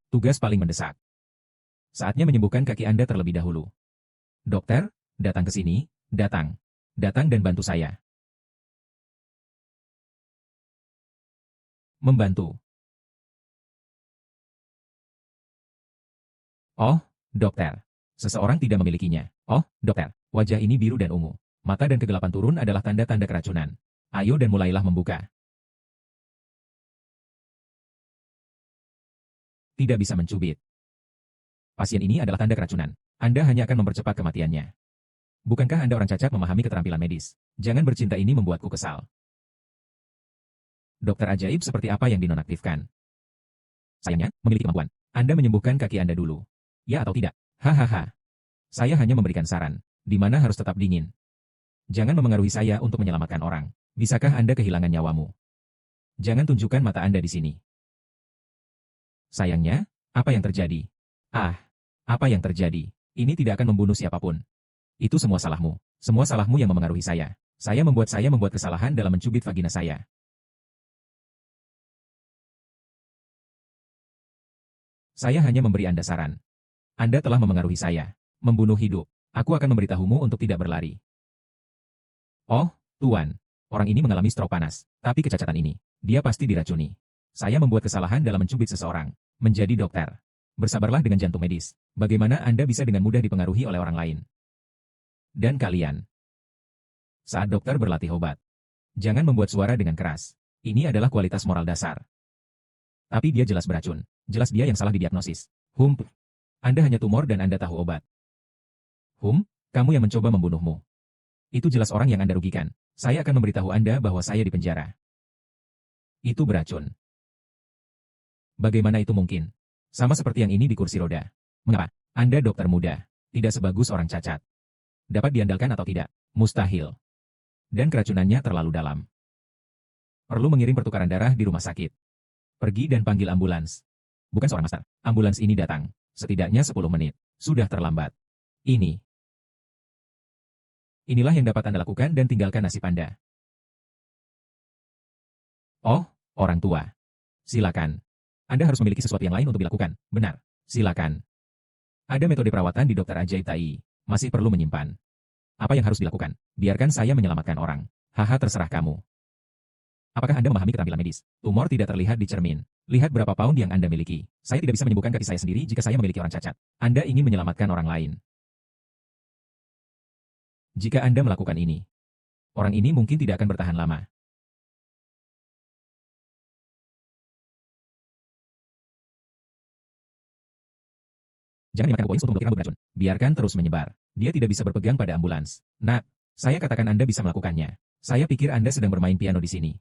Tugas paling mendesak. Saatnya menyembuhkan kaki Anda terlebih dahulu. Dokter, datang ke sini, datang. Datang dan bantu saya. Membantu. Oh, dokter. Seseorang tidak memilikinya. Oh, dokter. Wajah ini biru dan ungu. Mata dan kegelapan turun adalah tanda-tanda keracunan. Ayo dan mulailah membuka. Tidak bisa mencubit. Pasien ini adalah tanda keracunan. Anda hanya akan mempercepat kematiannya. Bukankah Anda orang cacat memahami keterampilan medis? Jangan bercinta ini membuatku kesal. Dokter ajaib seperti apa yang dinonaktifkan? Sayangnya, memiliki kemampuan. Anda menyembuhkan kaki Anda dulu. Ya atau tidak? Hahaha. Saya hanya memberikan saran. Di mana harus tetap dingin. Jangan memengaruhi saya untuk menyelamatkan orang. Bisakah Anda kehilangan nyawamu? Jangan tunjukkan mata Anda di sini. Sayangnya, apa yang terjadi? Apa yang terjadi? Ini tidak akan membunuh siapapun. Itu semua salahmu. Semua salahmu yang memengaruhi saya. Saya membuat kesalahan dalam mencubit vagina saya. Saya hanya memberi Anda saran. Anda telah memengaruhi saya. Membunuh hidup. Aku akan memberitahumu untuk tidak berlari. Oh, Tuan. Orang ini mengalami stroke panas. Tapi kecacatan ini, dia pasti diracuni. Saya membuat kesalahan dalam mencubit seseorang. Menjadi dokter. Bersabarlah dengan jantung medis. Bagaimana Anda bisa dengan mudah dipengaruhi oleh orang lain? Dan kalian. Saat dokter berlatih obat. Jangan membuat suara dengan keras. Ini adalah kualitas moral dasar. Tapi dia jelas beracun. Jelas dia yang salah didiagnosis. Anda hanya tumor dan Anda tahu obat. Kamu yang mencoba membunuhmu. Itu jelas orang yang Anda rugikan. Saya akan memberitahu Anda bahwa saya di penjara. Itu beracun. Bagaimana itu mungkin? Sama seperti yang ini di kursi roda. Mengapa? Anda dokter muda. Tidak sebagus orang cacat. Dapat diandalkan atau tidak? Mustahil. Dan keracunannya terlalu dalam. Perlu mengirim pertukaran darah di rumah sakit. Pergi dan panggil ambulans. Bukan seorang master. Ambulans ini datang. Setidaknya 10 menit. Sudah terlambat. Inilah yang dapat Anda lakukan dan tinggalkan nasib Anda. Oh, orang tua. Silakan. Anda harus memiliki sesuatu yang lain untuk dilakukan. Benar. Silakan. Ada metode perawatan di Dokter Ajaib Tai. Masih perlu menyimpan. Apa yang harus dilakukan? Biarkan saya menyelamatkan orang. Haha, terserah kamu. Apakah Anda memahami keterampilan medis? Tumor tidak terlihat di cermin. Lihat berapa pound yang Anda miliki. Saya tidak bisa menyembuhkan kaki saya sendiri jika saya memiliki orang cacat. Anda ingin menyelamatkan orang lain. Jika Anda melakukan ini, orang ini mungkin tidak akan bertahan lama. Jangan dimakan poin untuk memblokir rambut beracun. Biarkan terus menyebar. Dia tidak bisa berpegang pada ambulans. Nak, saya katakan Anda bisa melakukannya. Saya pikir Anda sedang bermain piano di sini.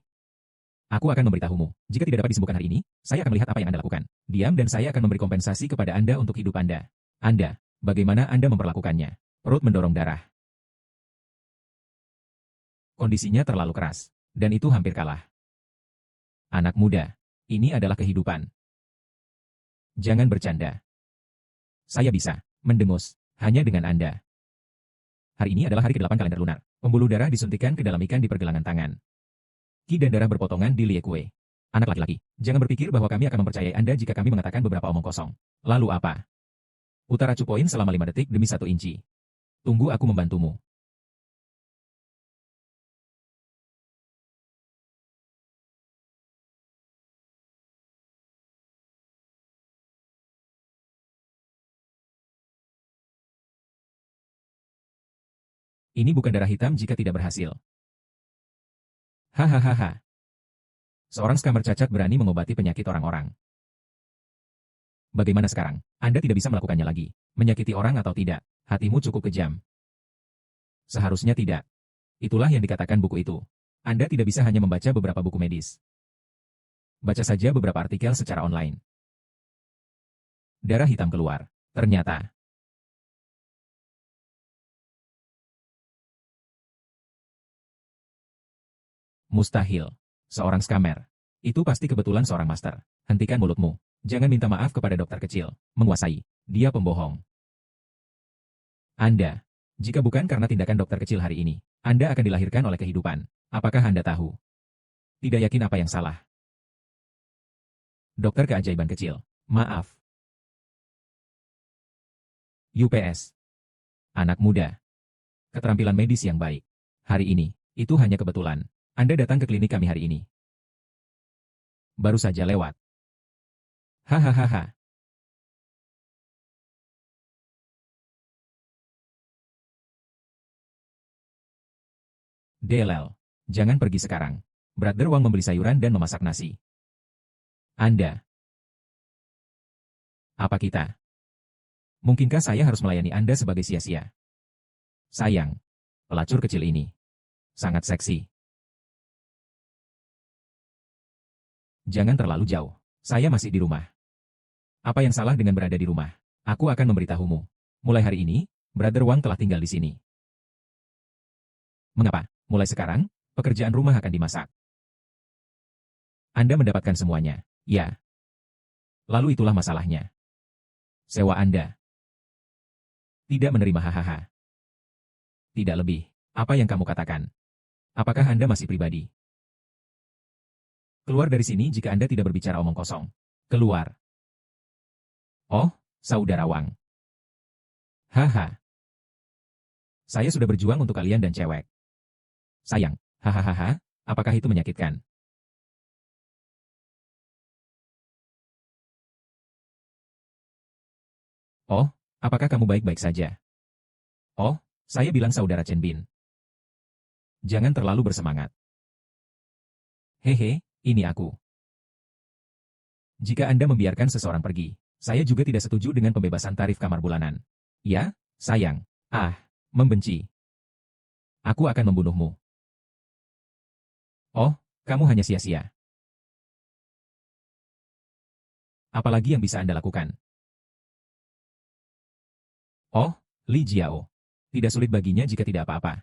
Aku akan memberitahumu. Jika tidak dapat disembuhkan hari ini, saya akan melihat apa yang Anda lakukan. Diam dan saya akan memberi kompensasi kepada Anda untuk hidup Anda. Anda, bagaimana Anda memperlakukannya? Perut mendorong darah. Kondisinya terlalu keras. Dan itu hampir kalah. Anak muda, ini adalah kehidupan. Jangan bercanda. Saya bisa mendengus hanya dengan Anda. Hari ini adalah hari ke-8 kalender lunar. Pembuluh darah disuntikan ke dalam ikan di pergelangan tangan. Ki dan darah berpotongan di liekue. Anak laki-laki, jangan berpikir bahwa kami akan mempercayai Anda jika kami mengatakan beberapa omong kosong. Lalu apa? Putar acu poin selama 5 detik demi 1 inci. Tunggu aku membantumu. Ini bukan darah hitam jika tidak berhasil. Hahaha. Seorang scammer cacat berani mengobati penyakit orang-orang. Bagaimana sekarang? Anda tidak bisa melakukannya lagi. Menyakiti orang atau tidak, hatimu cukup kejam. Seharusnya tidak. Itulah yang dikatakan buku itu. Anda tidak bisa hanya membaca beberapa buku medis. Baca saja beberapa artikel secara online. Darah hitam keluar. Ternyata. Mustahil. Seorang scammer. Itu pasti kebetulan seorang master. Hentikan mulutmu. Jangan minta maaf kepada dokter kecil. Menguasai. Dia pembohong. Anda. Jika bukan karena tindakan dokter kecil hari ini, Anda akan dilahirkan oleh kehidupan. Apakah Anda tahu? Tidak yakin apa yang salah. Dokter keajaiban kecil. Maaf. UPS. Anak muda. Keterampilan medis yang baik. Hari ini, itu hanya kebetulan. Anda datang ke klinik kami hari ini. Baru saja lewat. Hahaha. DLL. Jangan pergi sekarang. Brother Wang membeli sayuran dan memasak nasi. Anda. Apa kita? Mungkinkah saya harus melayani Anda sebagai sia-sia? Sayang. Pelacur kecil ini. Sangat seksi. Jangan terlalu jauh. Saya masih di rumah. Apa yang salah dengan berada di rumah? Aku akan memberitahumu. Mulai hari ini, Brother Wang telah tinggal di sini. Mengapa? Mulai sekarang, pekerjaan rumah akan dimasak. Anda mendapatkan semuanya. Ya. Lalu itulah masalahnya. Sewa Anda. Tidak menerima hahaha. Tidak lebih. Apa yang kamu katakan? Apakah Anda masih pribadi? Keluar dari sini jika Anda tidak berbicara omong kosong. Keluar. Oh, saudara Wang. Haha. Saya sudah berjuang untuk kalian dan cewek. Sayang. Hahaha. Apakah itu menyakitkan? Oh, apakah kamu baik-baik saja? Oh, saya bilang saudara Chen Bin. Jangan terlalu bersemangat. Hehe, ini aku. Jika Anda membiarkan seseorang pergi, saya juga tidak setuju dengan pembebasan tarif kamar bulanan. Ya, sayang. Membenci. Aku akan membunuhmu. Oh, kamu hanya sia-sia. Apalagi yang bisa Anda lakukan? Oh, Li Jiao. Tidak sulit baginya jika tidak apa-apa.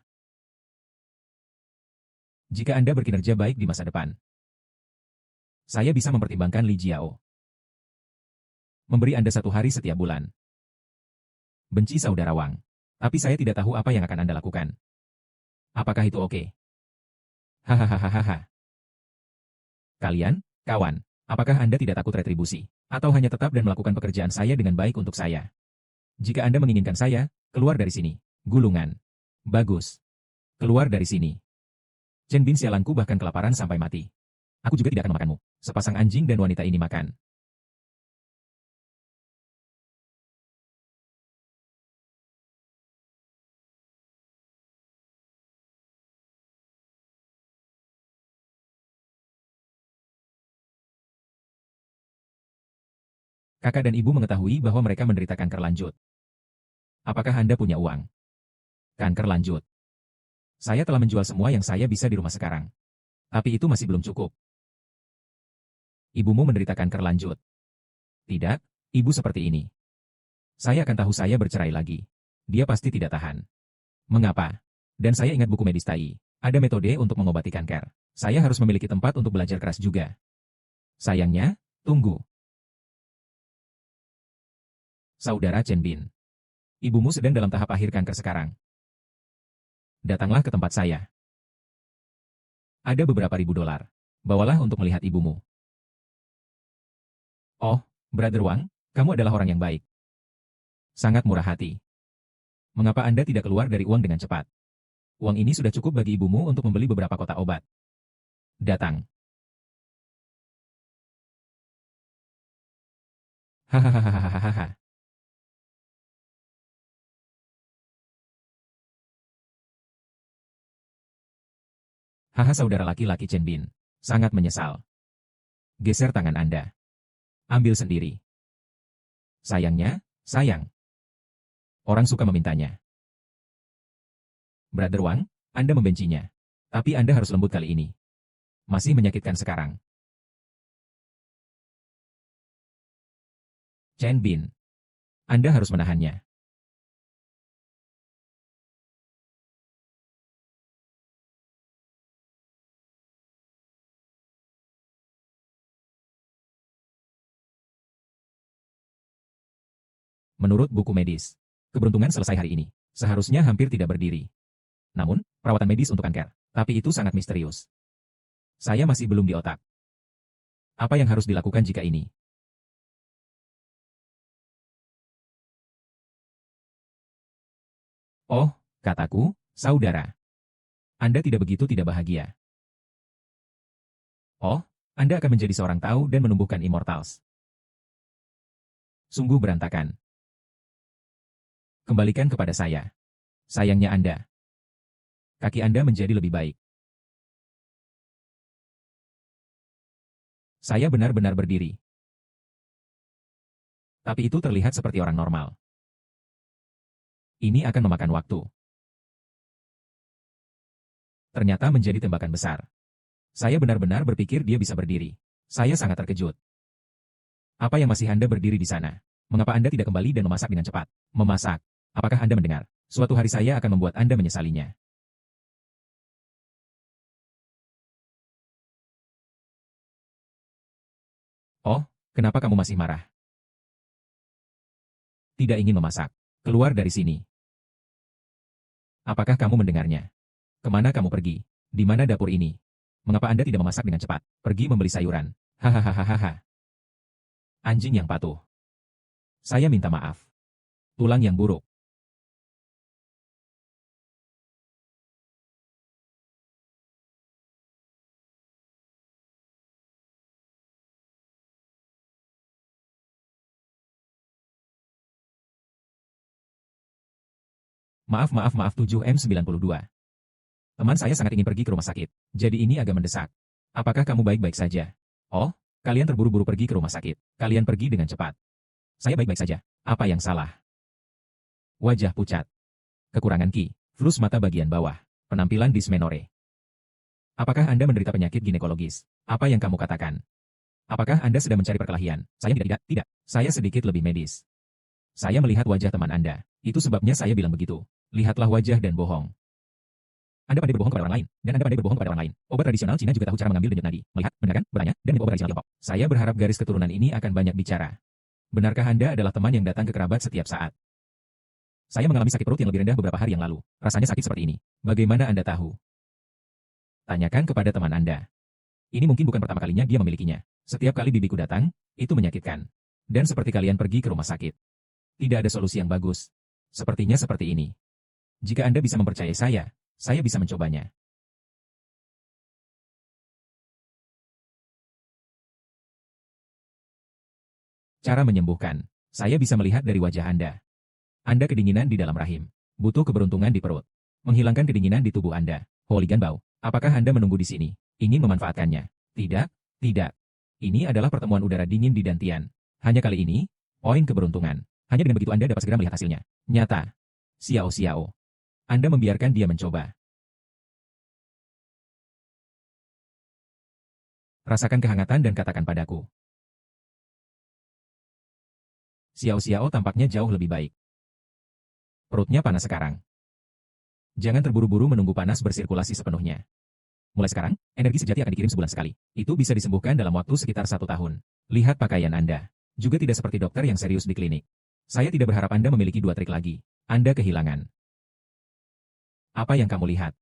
Jika Anda berkinerja baik di masa depan, saya bisa mempertimbangkan Li Jiao. Memberi Anda 1 hari setiap bulan. Benci saudara Wang. Tapi saya tidak tahu apa yang akan Anda lakukan. Apakah itu oke? Hahaha. Kalian, kawan, apakah Anda tidak takut retribusi? Atau hanya tetap dan melakukan pekerjaan saya dengan baik untuk saya? Jika Anda menginginkan saya, keluar dari sini. Gulungan. Bagus. Keluar dari sini. Chen Bin sialanku bahkan kelaparan sampai mati. Aku juga tidak akan memakanmu. Sepasang anjing dan wanita ini makan. Kakak dan ibu mengetahui bahwa mereka menderita kanker lanjut. Apakah Anda punya uang? Kanker lanjut. Saya telah menjual semua yang saya bisa di rumah sekarang. Tapi itu masih belum cukup. Ibumu menderita kanker lanjut. Tidak, ibu seperti ini. Saya akan tahu saya bercerai lagi. Dia pasti tidak tahan. Mengapa? Dan saya ingat buku medis Tai. Ada metode untuk mengobati kanker. Saya harus memiliki tempat untuk belajar keras juga. Sayangnya, tunggu. Saudara Chen Bin. Ibumu sedang dalam tahap akhir kanker sekarang. Datanglah ke tempat saya. Ada beberapa ribu dolar. Bawalah untuk melihat ibumu. Oh, Brother Wang, kamu adalah orang yang baik. Sangat murah hati. Mengapa Anda tidak keluar dari uang dengan cepat? Uang ini sudah cukup bagi ibumu untuk membeli beberapa kotak obat. Datang. Hahaha. Haha saudara laki-laki Chen Bin. Sangat menyesal. Geser tangan Anda. Ambil sendiri. Sayangnya, sayang. Orang suka memintanya. Brother Wang, Anda membencinya. Tapi Anda harus lembut kali ini. Masih menyakitkan sekarang. Chen Bin. Anda harus menahannya. Menurut buku medis, keberuntungan selesai hari ini. Seharusnya hampir tidak berdiri. Namun, perawatan medis untuk kanker. Tapi itu sangat misterius. Saya masih belum di otak. Apa yang harus dilakukan jika ini? Oh, kataku, saudara. Anda tidak begitu tidak bahagia. Oh, Anda akan menjadi seorang Tau dan menumbuhkan Immortals. Sungguh berantakan. Kembalikan kepada saya. Sayangnya Anda. Kaki Anda menjadi lebih baik. Saya benar-benar berdiri. Tapi itu terlihat seperti orang normal. Ini akan memakan waktu. Ternyata menjadi tembakan besar. Saya benar-benar berpikir dia bisa berdiri. Saya sangat terkejut. Apa yang masih Anda berdiri di sana? Mengapa Anda tidak kembali dan memasak dengan cepat? Memasak. Apakah Anda mendengar? Suatu hari saya akan membuat Anda menyesalinya. Oh, kenapa kamu masih marah? Tidak ingin memasak. Keluar dari sini. Apakah kamu mendengarnya? Kemana kamu pergi? Di mana dapur ini? Mengapa Anda tidak memasak dengan cepat? Pergi membeli sayuran. Hahaha. Anjing yang patuh. Saya minta maaf. Tulang yang buruk. Maaf 7M92. Teman saya sangat ingin pergi ke rumah sakit. Jadi ini agak mendesak. Apakah kamu baik-baik saja? Oh, kalian terburu-buru pergi ke rumah sakit. Kalian pergi dengan cepat. Saya baik-baik saja. Apa yang salah? Wajah pucat. Kekurangan ki. Flus mata bagian bawah. Penampilan dysmenore. Apakah Anda menderita penyakit ginekologis? Apa yang kamu katakan? Apakah Anda sedang mencari perkelahian? Saya tidak. Saya sedikit lebih medis. Saya melihat wajah teman Anda. Itu sebabnya saya bilang begitu. Lihatlah wajah dan bohong. Anda pandai berbohong kepada orang lain, dan Anda pandai berbohong kepada orang lain. Obat tradisional Cina juga tahu cara mengambil denyut nadi, melihat, mendengarkan, bertanya, dan minum obat tradisional Tiongkok. Saya berharap garis keturunan ini akan banyak bicara. Benarkah Anda adalah teman yang datang ke kerabat setiap saat? Saya mengalami sakit perut yang lebih rendah beberapa hari yang lalu. Rasanya sakit seperti ini. Bagaimana Anda tahu? Tanyakan kepada teman Anda. Ini mungkin bukan pertama kalinya dia memilikinya. Setiap kali bibiku datang, itu menyakitkan. Dan seperti kalian pergi ke rumah sakit. Tidak ada solusi yang bagus. Sepertinya seperti ini. Jika Anda bisa mempercayai saya bisa mencobanya. Cara menyembuhkan. Saya bisa melihat dari wajah Anda. Anda kedinginan di dalam rahim. Butuh keberuntungan di perut. Menghilangkan kedinginan di tubuh Anda. Hooligan Bau. Apakah Anda menunggu di sini? Ingin memanfaatkannya? Tidak. Ini adalah pertemuan udara dingin di Dantian. Hanya kali ini, poin keberuntungan. Hanya dengan begitu Anda dapat segera melihat hasilnya. Nyata. Xiao. Anda membiarkan dia mencoba. Rasakan kehangatan dan katakan padaku. Xiao tampaknya jauh lebih baik. Perutnya panas sekarang. Jangan terburu-buru menunggu panas bersirkulasi sepenuhnya. Mulai sekarang, energi sejati akan dikirim sebulan sekali. Itu bisa disembuhkan dalam waktu sekitar 1 tahun. Lihat pakaian Anda. Juga tidak seperti dokter yang serius di klinik. Saya tidak berharap Anda memiliki 2 trik lagi. Anda kehilangan. Apa yang kamu lihat?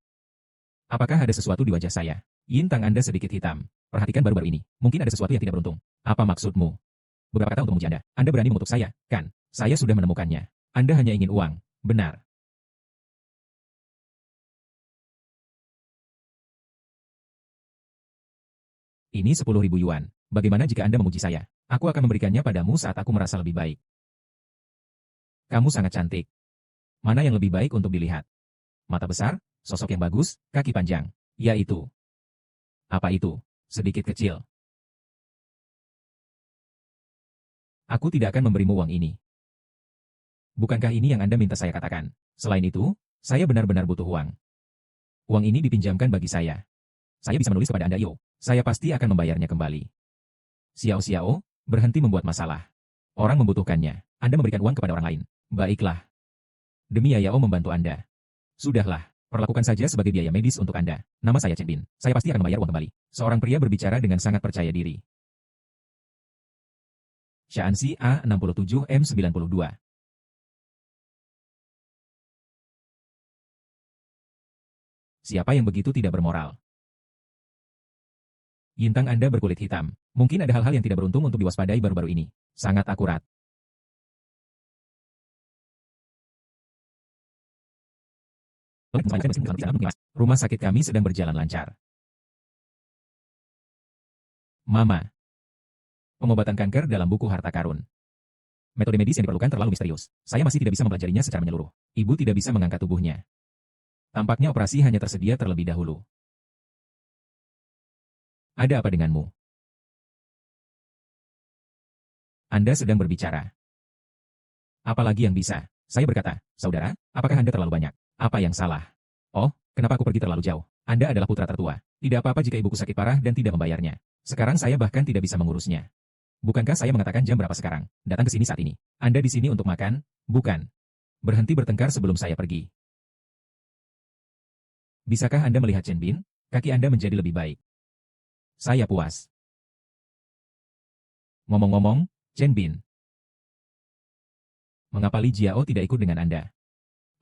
Apakah ada sesuatu di wajah saya? Yintang Anda sedikit hitam. Perhatikan baru-baru ini. Mungkin ada sesuatu yang tidak beruntung. Apa maksudmu? Beberapa kata untuk memuji Anda. Anda berani mengutuk saya, kan? Saya sudah menemukannya. Anda hanya ingin uang. Benar. Ini 10.000 yuan. Bagaimana jika Anda memuji saya? Aku akan memberikannya padamu saat aku merasa lebih baik. Kamu sangat cantik. Mana yang lebih baik untuk dilihat? Mata besar, sosok yang bagus, kaki panjang. Ya itu. Apa itu? Sedikit kecil. Aku tidak akan memberimu uang ini. Bukankah ini yang Anda minta saya katakan? Selain itu, saya benar-benar butuh uang. Uang ini dipinjamkan bagi saya. Saya bisa menulis kepada Anda, Yo. Saya pasti akan membayarnya kembali. Xiao, berhenti membuat masalah. Orang membutuhkannya. Anda memberikan uang kepada orang lain. Baiklah. Demi Yao membantu Anda. Sudahlah, perlakukan saja sebagai biaya medis untuk Anda. Nama saya Chen Bin. Saya pasti akan membayar uang kembali. Seorang pria berbicara dengan sangat percaya diri. Shanxi A67M92. Siapa yang begitu tidak bermoral? Yintang Anda berkulit hitam. Mungkin ada hal-hal yang tidak beruntung untuk diwaspadai baru-baru ini. Sangat akurat. Rumah sakit kami sedang berjalan lancar. Mama. Pengobatan kanker dalam buku harta karun. Metode medis yang diperlukan terlalu misterius. Saya masih tidak bisa mempelajarinya secara menyeluruh. Ibu tidak bisa mengangkat tubuhnya. Tampaknya operasi hanya tersedia terlebih dahulu. Ada apa denganmu? Anda sedang berbicara. Apalagi yang bisa? Saya berkata, saudara, apakah Anda terlalu banyak? Apa yang salah? Oh, kenapa aku pergi terlalu jauh? Anda adalah putra tertua. Tidak apa-apa jika ibuku sakit parah dan tidak membayarnya. Sekarang saya bahkan tidak bisa mengurusnya. Bukankah saya mengatakan jam berapa sekarang? Datang ke sini saat ini. Anda di sini untuk makan? Bukan. Berhenti bertengkar sebelum saya pergi. Bisakah Anda melihat Chen Bin? Kaki Anda menjadi lebih baik. Saya puas. Ngomong-ngomong, Chen Bin. Mengapa Li Jiao tidak ikut dengan Anda?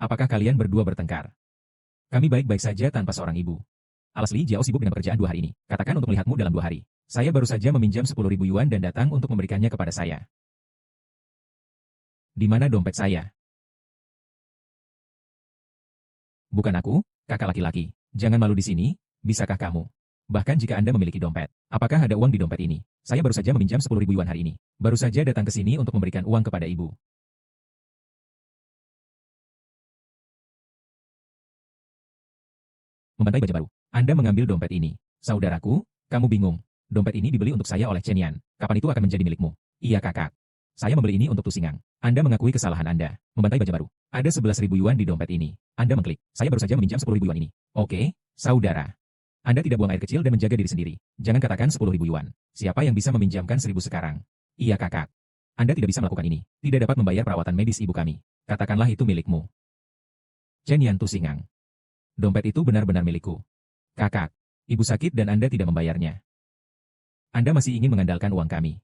Apakah kalian berdua bertengkar? Kami baik-baik saja tanpa seorang ibu. Alas Li Jiao sibuk dengan pekerjaan 2 hari ini. Katakan untuk melihatmu dalam 2 hari. Saya baru saja meminjam 10.000 yuan dan datang untuk memberikannya kepada saya. Di mana dompet saya? Bukan aku, kakak laki-laki. Jangan malu di sini, bisakah kamu? Bahkan jika Anda memiliki dompet, apakah ada uang di dompet ini? Saya baru saja meminjam 10.000 yuan hari ini. Baru saja datang ke sini untuk memberikan uang kepada ibu. Membantai baja baru. Anda mengambil dompet ini. Saudaraku, kamu bingung. Dompet ini dibeli untuk saya oleh Chen Yan. Kapan itu akan menjadi milikmu? Iya kakak. Saya membeli ini untuk Tusingang. Anda mengakui kesalahan Anda. Membantai baja baru. Ada 11.000 yuan di dompet ini. Anda mengklik. Saya baru saja meminjam 10.000 yuan ini. Oke, saudara. Anda tidak buang air kecil dan menjaga diri sendiri. Jangan katakan 10.000 yuan. Siapa yang bisa meminjamkan 1.000 sekarang? Iya kakak. Anda tidak bisa melakukan ini. Tidak dapat membayar perawatan medis ibu kami. Katakanlah itu milikmu. Chen Yan Tusingang. Dompet itu benar-benar milikku. Kakak, ibu sakit dan Anda tidak membayarnya. Anda masih ingin mengandalkan uang kami.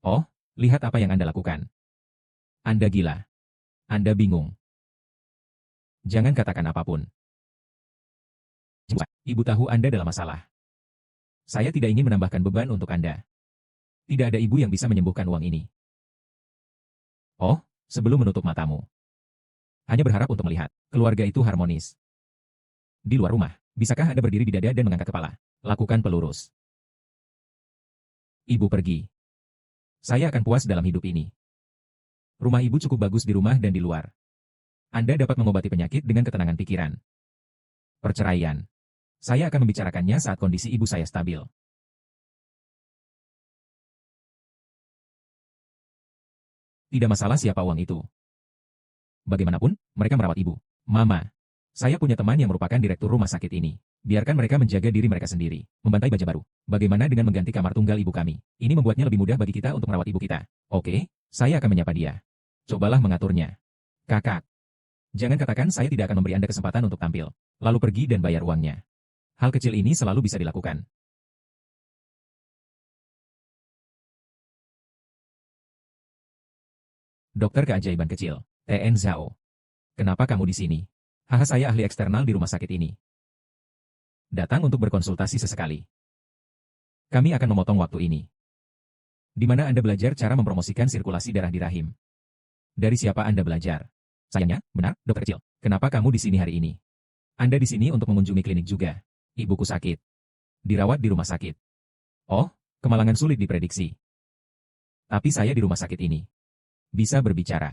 Oh, lihat apa yang Anda lakukan. Anda gila. Anda bingung. Jangan katakan apapun. Ibu tahu Anda dalam masalah. Saya tidak ingin menambahkan beban untuk Anda. Tidak ada ibu yang bisa menyembuhkan uang ini. Oh, sebelum menutup matamu. Hanya berharap untuk melihat keluarga itu harmonis. Di luar rumah, bisakah Anda berdiri di dada dan mengangkat kepala? Lakukan pelurus. Ibu pergi. Saya akan puas dalam hidup ini. Rumah ibu cukup bagus di rumah dan di luar. Anda dapat mengobati penyakit dengan ketenangan pikiran. Perceraian. Saya akan membicarakannya saat kondisi ibu saya stabil. Tidak masalah siapa uang itu. Bagaimanapun, mereka merawat ibu. Mama. Saya punya teman yang merupakan direktur rumah sakit ini. Biarkan mereka menjaga diri mereka sendiri. Membantai baja baru. Bagaimana dengan mengganti kamar tunggal ibu kami? Ini membuatnya lebih mudah bagi kita untuk merawat ibu kita. Oke, saya akan menyapa dia. Cobalah mengaturnya. Kakak. Jangan katakan saya tidak akan memberi Anda kesempatan untuk tampil. Lalu pergi dan bayar uangnya. Hal kecil ini selalu bisa dilakukan. Dokter keajaiban kecil. TN Zhao. Kenapa kamu di sini? Haha, saya ahli eksternal di rumah sakit ini. Datang untuk berkonsultasi sesekali. Kami akan memotong waktu ini. Di mana Anda belajar cara mempromosikan sirkulasi darah di rahim? Dari siapa Anda belajar? Sayangnya, benar, dokter kecil. Kenapa kamu di sini hari ini? Anda di sini untuk mengunjungi klinik juga. Ibuku sakit. Dirawat di rumah sakit. Oh, kemalangan sulit diprediksi. Tapi saya di rumah sakit ini. Bisa berbicara.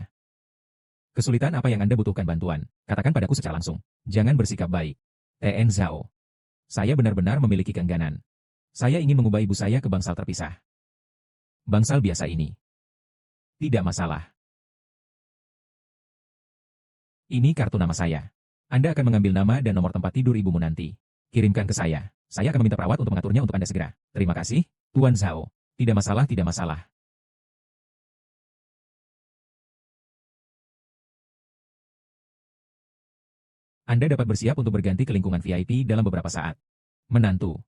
Kesulitan apa yang Anda butuhkan bantuan? Katakan padaku secara langsung. Jangan bersikap baik. TN Zhao. Saya benar-benar memiliki keengganan. Saya ingin mengubah ibu saya ke bangsal terpisah. Bangsal biasa ini. Tidak masalah. Ini kartu nama saya. Anda akan mengambil nama dan nomor tempat tidur ibumu nanti. Kirimkan ke saya. Saya akan meminta perawat untuk mengaturnya untuk Anda segera. Terima kasih, Tuan Zhao. Tidak masalah, tidak masalah. Anda dapat bersiap untuk berganti ke lingkungan VIP dalam beberapa saat. Menantu.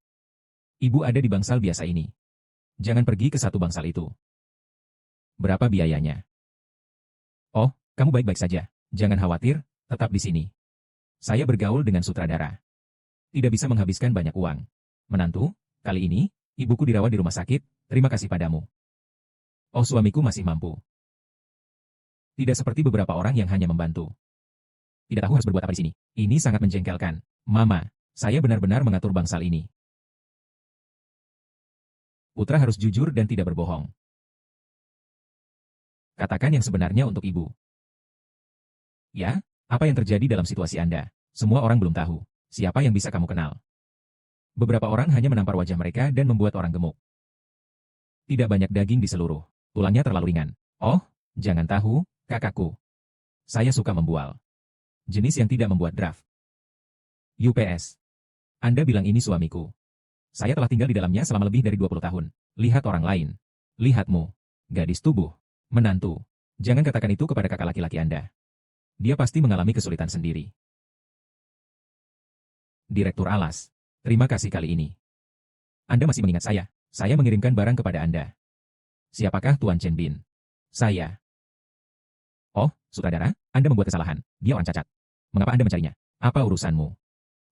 Ibu ada di bangsal biasa ini. Jangan pergi ke satu bangsal itu. Berapa biayanya? Oh, kamu baik-baik saja. Jangan khawatir, tetap di sini. Saya bergaul dengan sutradara. Tidak bisa menghabiskan banyak uang. Menantu, kali ini, ibuku dirawat di rumah sakit, terima kasih padamu. Oh, suamiku masih mampu. Tidak seperti beberapa orang yang hanya membantu. Tidak tahu harus berbuat apa di sini. Ini sangat menjengkelkan. Mama, saya benar-benar mengatur bangsal ini. Putra harus jujur dan tidak berbohong. Katakan yang sebenarnya untuk ibu. Ya, apa yang terjadi dalam situasi Anda? Semua orang belum tahu. Siapa yang bisa kamu kenal? Beberapa orang hanya menampar wajah mereka dan membuat orang gemuk. Tidak banyak daging di seluruh. Tulangnya terlalu ringan. Oh, jangan tahu, kakakku. Saya suka membual. Jenis yang tidak membuat draft. UPS. Anda bilang ini suamiku. Saya telah tinggal di dalamnya selama lebih dari 20 tahun. Lihat orang lain. Lihatmu. Gadis tubuh. Menantu. Jangan katakan itu kepada kakak laki-laki Anda. Dia pasti mengalami kesulitan sendiri. Direktur Alas. Terima kasih kali ini. Anda masih mengingat saya. Saya mengirimkan barang kepada Anda. Siapakah Tuan Chen Bin? Saya. Oh, sutradara, Anda membuat kesalahan. Dia orang cacat. Mengapa Anda mencarinya? Apa urusanmu?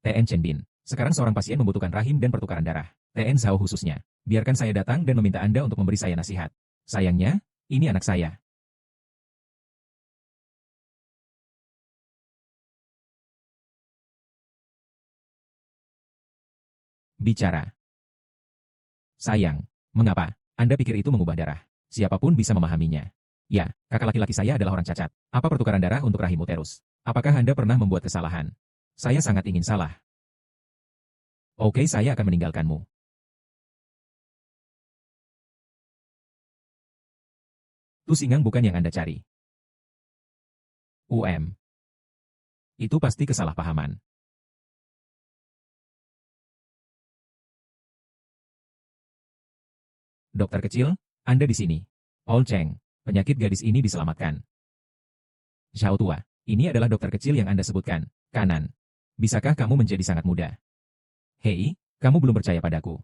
TN Chen Bin. Sekarang seorang pasien membutuhkan rahim dan pertukaran darah. TN Zhao khususnya. Biarkan saya datang dan meminta Anda untuk memberi saya nasihat. Sayangnya, ini anak saya. Bicara. Sayang, mengapa? Anda pikir itu mengubah darah? Siapapun bisa memahaminya. Ya, kakak laki-laki saya adalah orang cacat. Apa pertukaran darah untuk rahim uterus? Apakah Anda pernah membuat kesalahan? Saya sangat ingin salah. Oke, saya akan meninggalkanmu. Tusingang bukan yang Anda cari. Itu pasti kesalahpahaman. Dokter kecil, Anda di sini. Ol Cheng, penyakit gadis ini diselamatkan. Xiao tua, ini adalah dokter kecil yang Anda sebutkan. Kanan. Bisakah kamu menjadi sangat muda? Hei, kamu belum percaya padaku.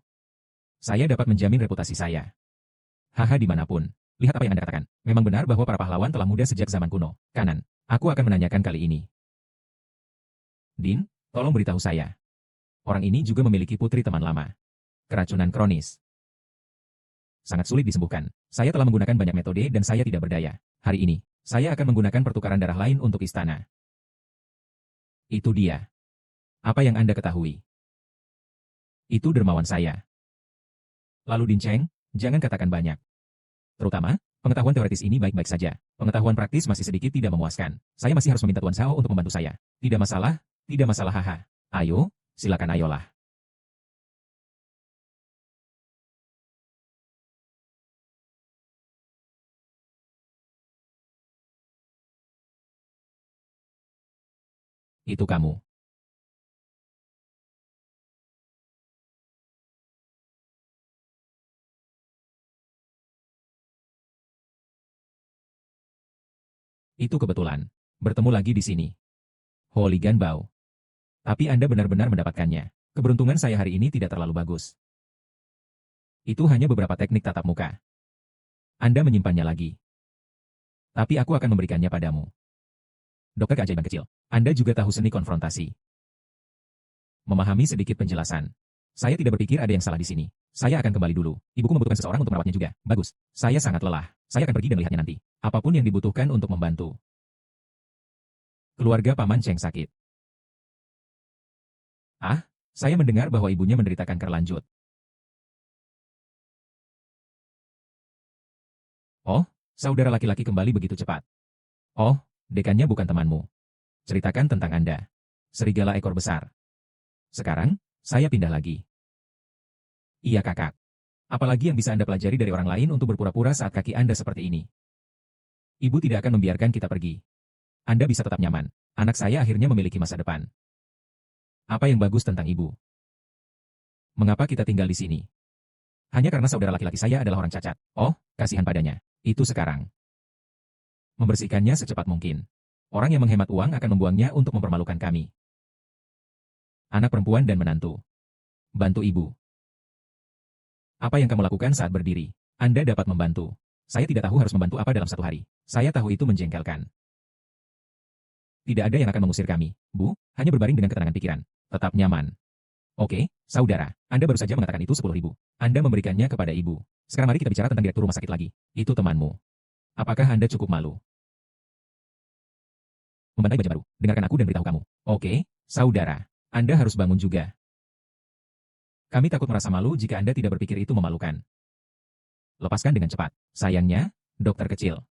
Saya dapat menjamin reputasi saya. Haha dimanapun. Lihat apa yang Anda katakan. Memang benar bahwa para pahlawan telah muda sejak zaman kuno. Kanan. Aku akan menanyakan kali ini. Din, tolong beritahu saya. Orang ini juga memiliki putri teman lama. Keracunan kronis. Sangat sulit disembuhkan. Saya telah menggunakan banyak metode dan saya tidak berdaya. Hari ini, saya akan menggunakan pertukaran darah lain untuk istana. Itu dia. Apa yang Anda ketahui? Itu dermawan saya. Lalu Din Cheng, jangan katakan banyak. Terutama, pengetahuan teoritis ini baik-baik saja. Pengetahuan praktis masih sedikit tidak memuaskan. Saya masih harus meminta Tuan Zhao untuk membantu saya. Tidak masalah, haha. Ayo, silakan ayolah. Itu kamu. Itu kebetulan. Bertemu lagi di sini. Holy Ganbao. Tapi Anda benar-benar mendapatkannya. Keberuntungan saya hari ini tidak terlalu bagus. Itu hanya beberapa teknik tatap muka. Anda menyimpannya lagi. Tapi aku akan memberikannya padamu. Dokter keajaiban kecil. Anda juga tahu seni konfrontasi. Memahami sedikit penjelasan. Saya tidak berpikir ada yang salah di sini. Saya akan kembali dulu. Ibuku membutuhkan seseorang untuk merawatnya juga. Bagus. Saya sangat lelah. Saya akan pergi dan melihatnya nanti. Apapun yang dibutuhkan untuk membantu. Keluarga Paman Cheng sakit. Ah, saya mendengar bahwa ibunya menderita kanker lanjut. Oh, saudara laki-laki kembali begitu cepat. Oh, dekannya bukan temanmu. Ceritakan tentang Anda. Serigala ekor besar. Sekarang, saya pindah lagi. Iya kakak. Apalagi yang bisa Anda pelajari dari orang lain untuk berpura-pura saat kaki Anda seperti ini? Ibu tidak akan membiarkan kita pergi. Anda bisa tetap nyaman. Anak saya akhirnya memiliki masa depan. Apa yang bagus tentang ibu? Mengapa kita tinggal di sini? Hanya karena saudara laki-laki saya adalah orang cacat. Oh, kasihan padanya. Itu sekarang. Membersihkannya secepat mungkin. Orang yang menghemat uang akan membuangnya untuk mempermalukan kami. Anak perempuan dan menantu. Bantu ibu. Apa yang kamu lakukan saat berdiri? Anda dapat membantu. Saya tidak tahu harus membantu apa dalam satu hari. Saya tahu itu menjengkelkan. Tidak ada yang akan mengusir kami, Bu, hanya berbaring dengan ketenangan pikiran. Tetap nyaman. Oke, saudara, Anda baru saja mengatakan itu 10.000. Anda memberikannya kepada ibu. Sekarang mari kita bicara tentang direktur rumah sakit lagi. Itu temanmu. Apakah Anda cukup malu? Membantai baja baru. Dengarkan aku dan beritahu kamu. Oke, saudara. Anda harus bangun juga. Kami takut merasa malu jika Anda tidak berpikir itu memalukan. Lepaskan dengan cepat. Sayangnya, dokter kecil.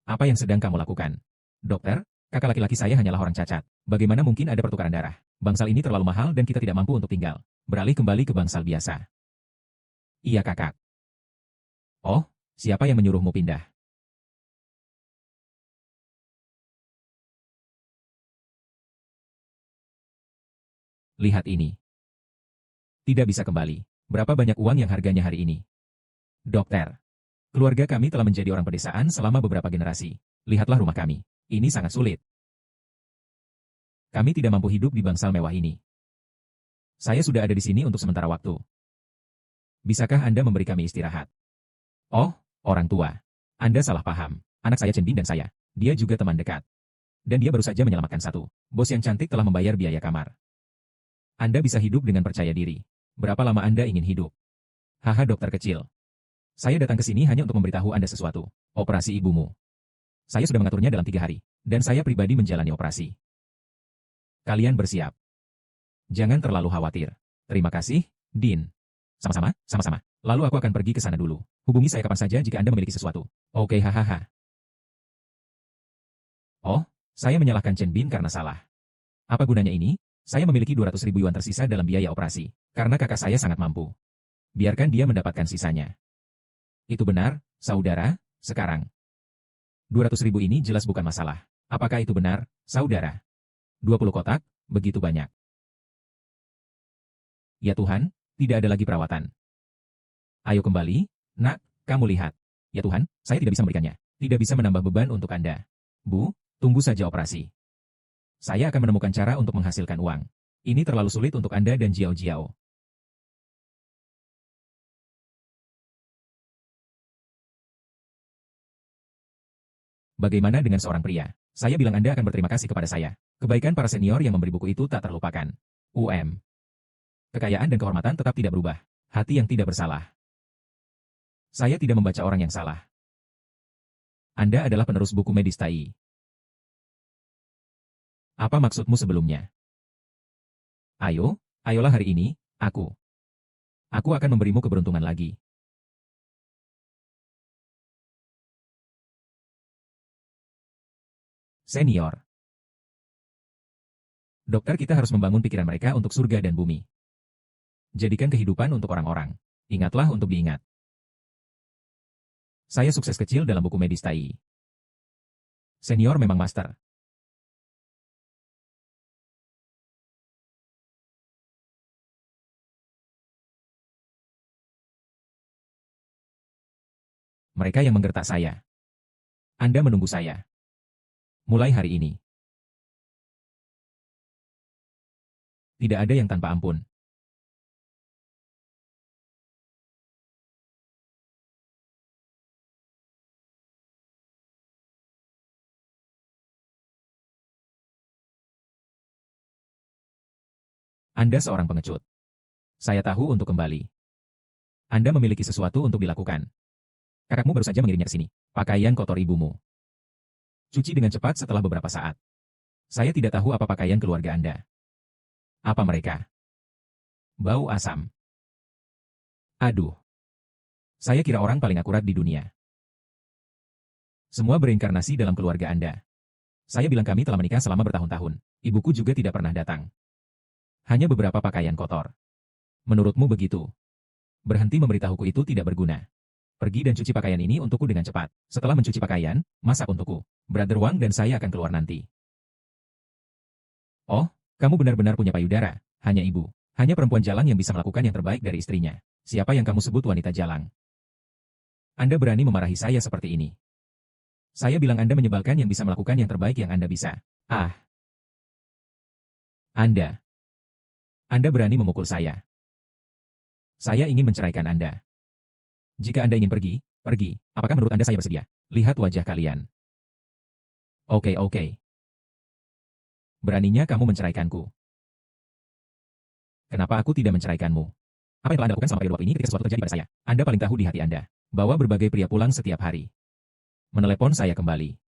Apa yang sedang kamu lakukan? Dokter, kakak laki-laki saya hanyalah orang cacat. Bagaimana mungkin ada pertukaran darah? Bangsal ini terlalu mahal dan kita tidak mampu untuk tinggal. Beralih kembali ke bangsal biasa. Iya kakak. Oh, siapa yang menyuruhmu pindah? Lihat ini. Tidak bisa kembali. Berapa banyak uang yang harganya hari ini? Dokter. Keluarga kami telah menjadi orang pedesaan selama beberapa generasi. Lihatlah rumah kami. Ini sangat sulit. Kami tidak mampu hidup di bangsal mewah ini. Saya sudah ada di sini untuk sementara waktu. Bisakah Anda memberi kami istirahat? Oh, orang tua. Anda salah paham. Anak saya Chen Bin dan saya. Dia juga teman dekat. Dan dia baru saja menyelamatkan satu. Bos yang cantik telah membayar biaya kamar. Anda bisa hidup dengan percaya diri. Berapa lama Anda ingin hidup? Haha dokter kecil. Saya datang ke sini hanya untuk memberitahu Anda sesuatu. Operasi ibumu. Saya sudah mengaturnya dalam 3 hari. Dan saya pribadi menjalani operasi. Kalian bersiap. Jangan terlalu khawatir. Terima kasih, Din. Sama-sama, sama-sama. Lalu aku akan pergi ke sana dulu. Hubungi saya kapan saja jika Anda memiliki sesuatu. Oke hahaha. Oh, saya menyalahkan Chen Bin karena salah. Apa gunanya ini? Saya memiliki 200.000 yuan tersisa dalam biaya operasi. Karena kakak saya sangat mampu. Biarkan dia mendapatkan sisanya. Itu benar, saudara, sekarang. 200.000 ini jelas bukan masalah. Apakah itu benar, saudara? 20 kotak, begitu banyak. Ya Tuhan, tidak ada lagi perawatan. Ayo kembali, nak, kamu lihat. Ya Tuhan, saya tidak bisa memberikannya. Tidak bisa menambah beban untuk Anda. Bu, tunggu saja operasi. Saya akan menemukan cara untuk menghasilkan uang. Ini terlalu sulit untuk Anda dan Jiao Jiao. Bagaimana dengan seorang pria? Saya bilang Anda akan berterima kasih kepada saya. Kebaikan para senior yang memberi buku itu tak terlupakan. Kekayaan dan kehormatan tetap tidak berubah. Hati yang tidak bersalah. Saya tidak membaca orang yang salah. Anda adalah penerus buku medis Tai. Apa maksudmu sebelumnya? Ayolah hari ini, aku akan memberimu keberuntungan lagi. Senior. Dokter kita harus membangun pikiran mereka untuk surga dan bumi. Jadikan kehidupan untuk orang-orang. Ingatlah untuk diingat. Saya sukses kecil dalam buku medis Tai. Senior memang master. Mereka yang menggertak saya. Anda menunggu saya. Mulai hari ini. Tidak ada yang tanpa ampun. Anda seorang pengecut. Saya tahu untuk kembali. Anda memiliki sesuatu untuk dilakukan. Kakakmu baru saja mengirimnya ke sini. Pakaian kotor ibumu. Cuci dengan cepat setelah beberapa saat. Saya tidak tahu apa pakaian keluarga Anda. Apa mereka? Bau asam. Aduh. Saya kira orang paling akurat di dunia. Semua berinkarnasi dalam keluarga Anda. Saya bilang kami telah menikah selama bertahun-tahun. Ibuku juga tidak pernah datang. Hanya beberapa pakaian kotor. Menurutmu begitu? Berhenti memberitahuku itu tidak berguna. Pergi dan cuci pakaian ini untukku dengan cepat. Setelah mencuci pakaian, masak untukku. Brother Wang dan saya akan keluar nanti. Oh, kamu benar-benar punya payudara. Hanya ibu. Hanya perempuan jalang yang bisa melakukan yang terbaik dari istrinya. Siapa yang kamu sebut wanita jalang? Anda berani memarahi saya seperti ini. Saya bilang Anda menyebalkan yang bisa melakukan yang terbaik yang Anda bisa. Ah. Anda berani memukul saya. Saya ingin menceraikan Anda. Jika Anda ingin pergi, pergi. Apakah menurut Anda saya bersedia? Lihat wajah kalian. Oke. Beraninya kamu menceraikanku. Kenapa aku tidak menceraikanmu? Apa yang telah Anda lakukan selama periode waktu ini ketika sesuatu terjadi pada saya? Anda paling tahu di hati Anda. Bahwa berbagai pria pulang setiap hari. Menelepon saya kembali.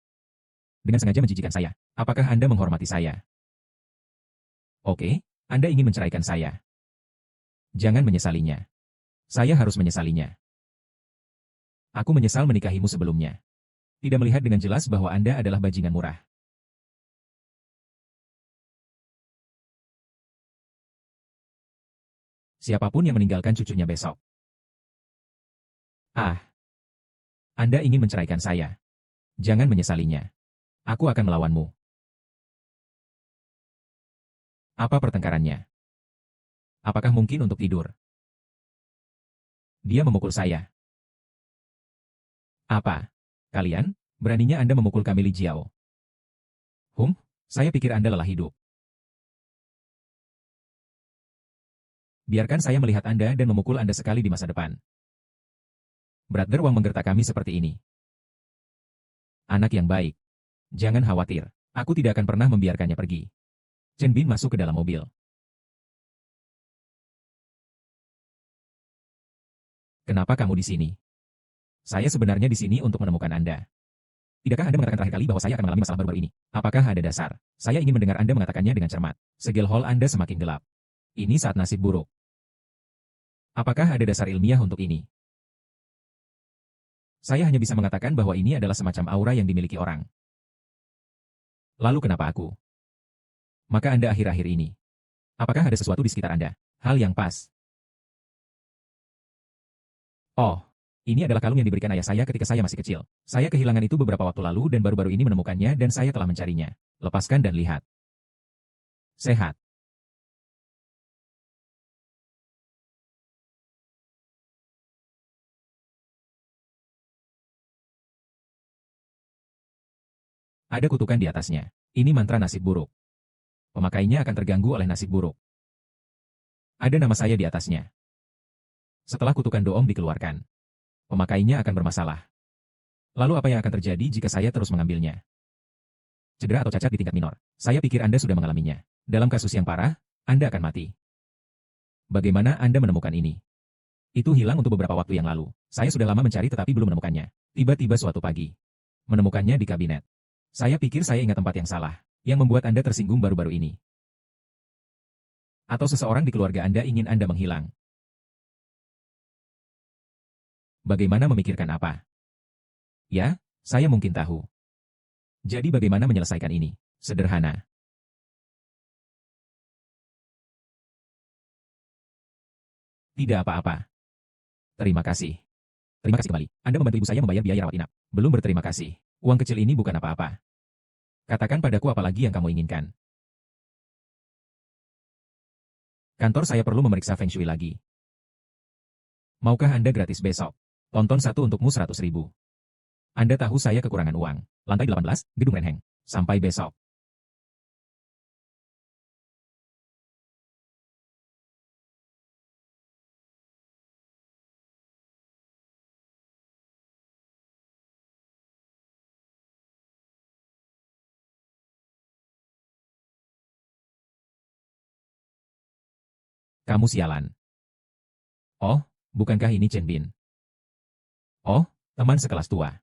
Dengan sengaja menjijikan saya. Apakah Anda menghormati saya? Oke, Anda ingin menceraikan saya. Jangan menyesalinya. Saya harus menyesalinya. Aku menyesal menikahimu sebelumnya. Tidak melihat dengan jelas bahwa Anda adalah bajingan murah. Siapapun yang meninggalkan cucunya besok. Ah, Anda ingin menceraikan saya. Jangan menyesalinya. Aku akan melawanmu. Apa pertengkarannya? Apakah mungkin untuk tidur? Dia memukul saya. Apa? Kalian? Beraninya Anda memukul kami Li Jiao? Saya pikir Anda lelah hidup. Biarkan saya melihat Anda dan memukul Anda sekali di masa depan. Brother Wang menggertak kami seperti ini. Anak yang baik. Jangan khawatir. Aku tidak akan pernah membiarkannya pergi. Chen Bin masuk ke dalam mobil. Kenapa kamu di sini? Saya sebenarnya di sini untuk menemukan Anda. Tidakkah Anda mengatakan terakhir kali bahwa saya akan mengalami masalah baru-baru ini? Apakah ada dasar? Saya ingin mendengar Anda mengatakannya dengan cermat. Segel hall Anda semakin gelap. Ini saat nasib buruk. Apakah ada dasar ilmiah untuk ini? Saya hanya bisa mengatakan bahwa ini adalah semacam aura yang dimiliki orang. Lalu kenapa aku? Maka Anda akhir-akhir ini. Apakah ada sesuatu di sekitar Anda? Hal yang pas. Oh, ini adalah kalung yang diberikan ayah saya ketika saya masih kecil. Saya kehilangan itu beberapa waktu lalu dan baru-baru ini menemukannya dan saya telah mencarinya. Lepaskan dan lihat. Sehat. Ada kutukan di atasnya. Ini mantra nasib buruk. Pemakainya akan terganggu oleh nasib buruk. Ada nama saya di atasnya. Setelah kutukan doom dikeluarkan, pemakainya akan bermasalah. Lalu apa yang akan terjadi jika saya terus mengambilnya? Cedera atau cacat di tingkat minor. Saya pikir Anda sudah mengalaminya. Dalam kasus yang parah, Anda akan mati. Bagaimana Anda menemukan ini? Itu hilang untuk beberapa waktu yang lalu. Saya sudah lama mencari tetapi belum menemukannya. Tiba-tiba suatu pagi, menemukannya di kabinet. Saya pikir saya ingat tempat yang salah, yang membuat Anda tersinggung baru-baru ini. Atau seseorang di keluarga Anda ingin Anda menghilang. Bagaimana memikirkan apa? Ya, saya mungkin tahu. Jadi bagaimana menyelesaikan ini? Sederhana. Tidak apa-apa. Terima kasih. Terima kasih kembali. Anda membantu ibu saya membayar biaya rawat inap. Belum berterima kasih. Uang kecil ini bukan apa-apa. Katakan padaku apa lagi yang kamu inginkan. Kantor saya perlu memeriksa Feng Shui lagi. Maukah Anda gratis besok? Tonton satu untukmu 100.000. Anda tahu saya kekurangan uang. Lantai 18, Gedung Renheng. Sampai besok. Kamu sialan. Oh, bukankah ini Chen Bin? Oh, teman sekelas tua.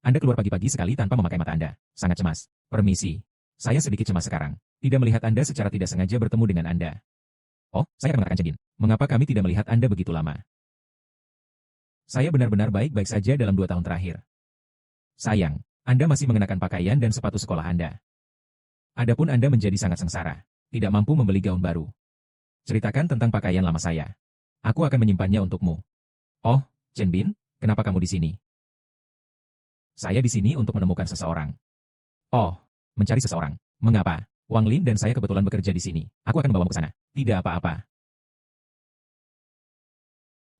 Anda keluar pagi-pagi sekali tanpa memakai mata Anda. Sangat cemas. Permisi. Saya sedikit cemas sekarang. Tidak melihat Anda secara tidak sengaja bertemu dengan Anda. Oh, saya akan mengatakan Chen Bin. Mengapa kami tidak melihat Anda begitu lama? Saya benar-benar baik-baik saja dalam 2 tahun terakhir. Sayang, Anda masih mengenakan pakaian dan sepatu sekolah Anda. Adapun Anda menjadi sangat sengsara. Tidak mampu membeli gaun baru. Ceritakan tentang pakaian lama saya. Aku akan menyimpannya untukmu. Oh, Chen Bin, kenapa kamu di sini? Saya di sini untuk menemukan seseorang. Oh, mencari seseorang. Mengapa? Wang Lin dan saya kebetulan bekerja di sini. Aku akan membawamu ke sana. Tidak apa-apa.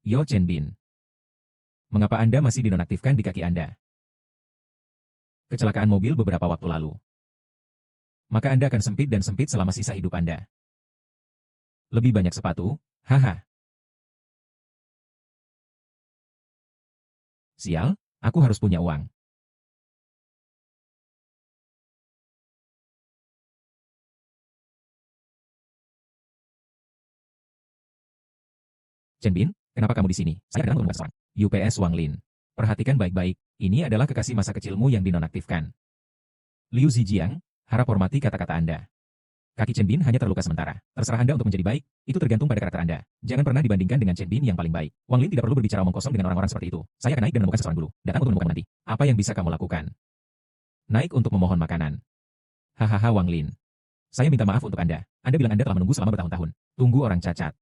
Yo Chen Bin. Mengapa Anda masih dinonaktifkan di kaki Anda? Kecelakaan mobil beberapa waktu lalu. Maka Anda akan sempit dan sempit selama sisa hidup Anda. Lebih banyak sepatu? Haha. Sial, aku harus punya uang. Chen Bin, kenapa kamu di sini? Saya datang untuk seorang. UPS Wang Lin. Perhatikan baik-baik, ini adalah kekasih masa kecilmu yang dinonaktifkan. Liu Zijiang, Harap hormati kata-kata Anda. Kaki Chen Bin hanya terluka sementara. Terserah Anda untuk menjadi baik, itu tergantung pada karakter Anda. Jangan pernah dibandingkan dengan Chen Bin yang paling baik. Wang Lin tidak perlu berbicara omong kosong dengan orang-orang seperti itu. Saya akan naik dan menemukan seseorang dulu. Datang untuk menemukan nanti. Apa yang bisa kamu lakukan? Naik untuk memohon makanan. Hahaha Wang Lin. Saya minta maaf untuk Anda. Anda bilang Anda telah menunggu selama bertahun-tahun. Tunggu orang cacat.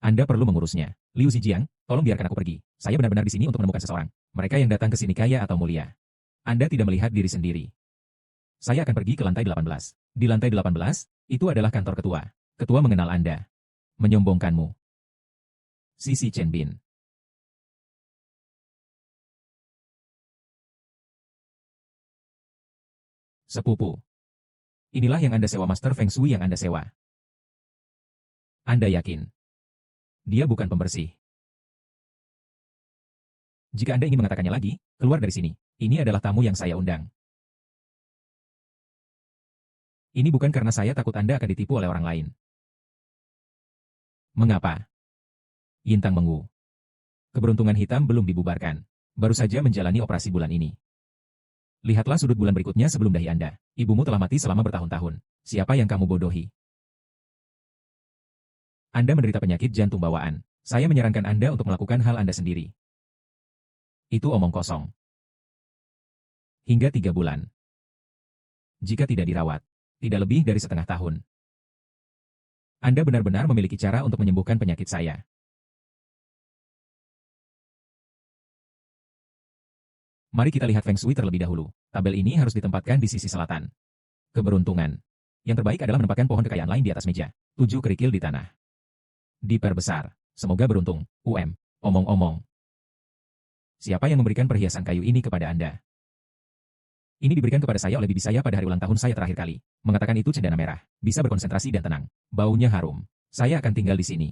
Anda perlu mengurusnya. Liu Zijiang, tolong biarkan aku pergi. Saya benar-benar di sini untuk menemukan seseorang. Mereka yang datang ke sini kaya atau mulia. Anda tidak melihat diri sendiri. Saya akan pergi ke lantai 18. Di lantai 18, itu adalah kantor ketua. Ketua mengenal Anda. Menyombongkanmu. Sisi Chen Bin. Sepupu. Inilah yang Anda sewa Master Feng Shui yang Anda sewa. Anda yakin? Dia bukan pembersih. Jika Anda ingin mengatakannya lagi, keluar dari sini. Ini adalah tamu yang saya undang. Ini bukan karena saya takut Anda akan ditipu oleh orang lain. Mengapa? Yintang Mengu. Keberuntungan hitam belum dibubarkan. Baru saja menjalani operasi bulan ini. Lihatlah sudut bulan berikutnya sebelum dahi Anda. Ibumu telah mati selama bertahun-tahun. Siapa yang kamu bodohi? Anda menderita penyakit jantung bawaan. Saya menyarankan Anda untuk melakukan hal Anda sendiri. Itu omong kosong. Hingga 3 bulan. Jika tidak dirawat, tidak lebih dari setengah tahun. Anda benar-benar memiliki cara untuk menyembuhkan penyakit saya. Mari kita lihat Feng Shui terlebih dahulu. Tabel ini harus ditempatkan di sisi selatan. Keberuntungan. Yang terbaik adalah menempatkan pohon kekayaan lain di atas meja. 7 kerikil di tanah. Diperbesar. Semoga beruntung. Omong-omong. Siapa yang memberikan perhiasan kayu ini kepada Anda? Ini diberikan kepada saya oleh bibi saya pada hari ulang tahun saya terakhir kali. Mengatakan itu cendana merah. Bisa berkonsentrasi dan tenang. Baunya harum. Saya akan tinggal di sini.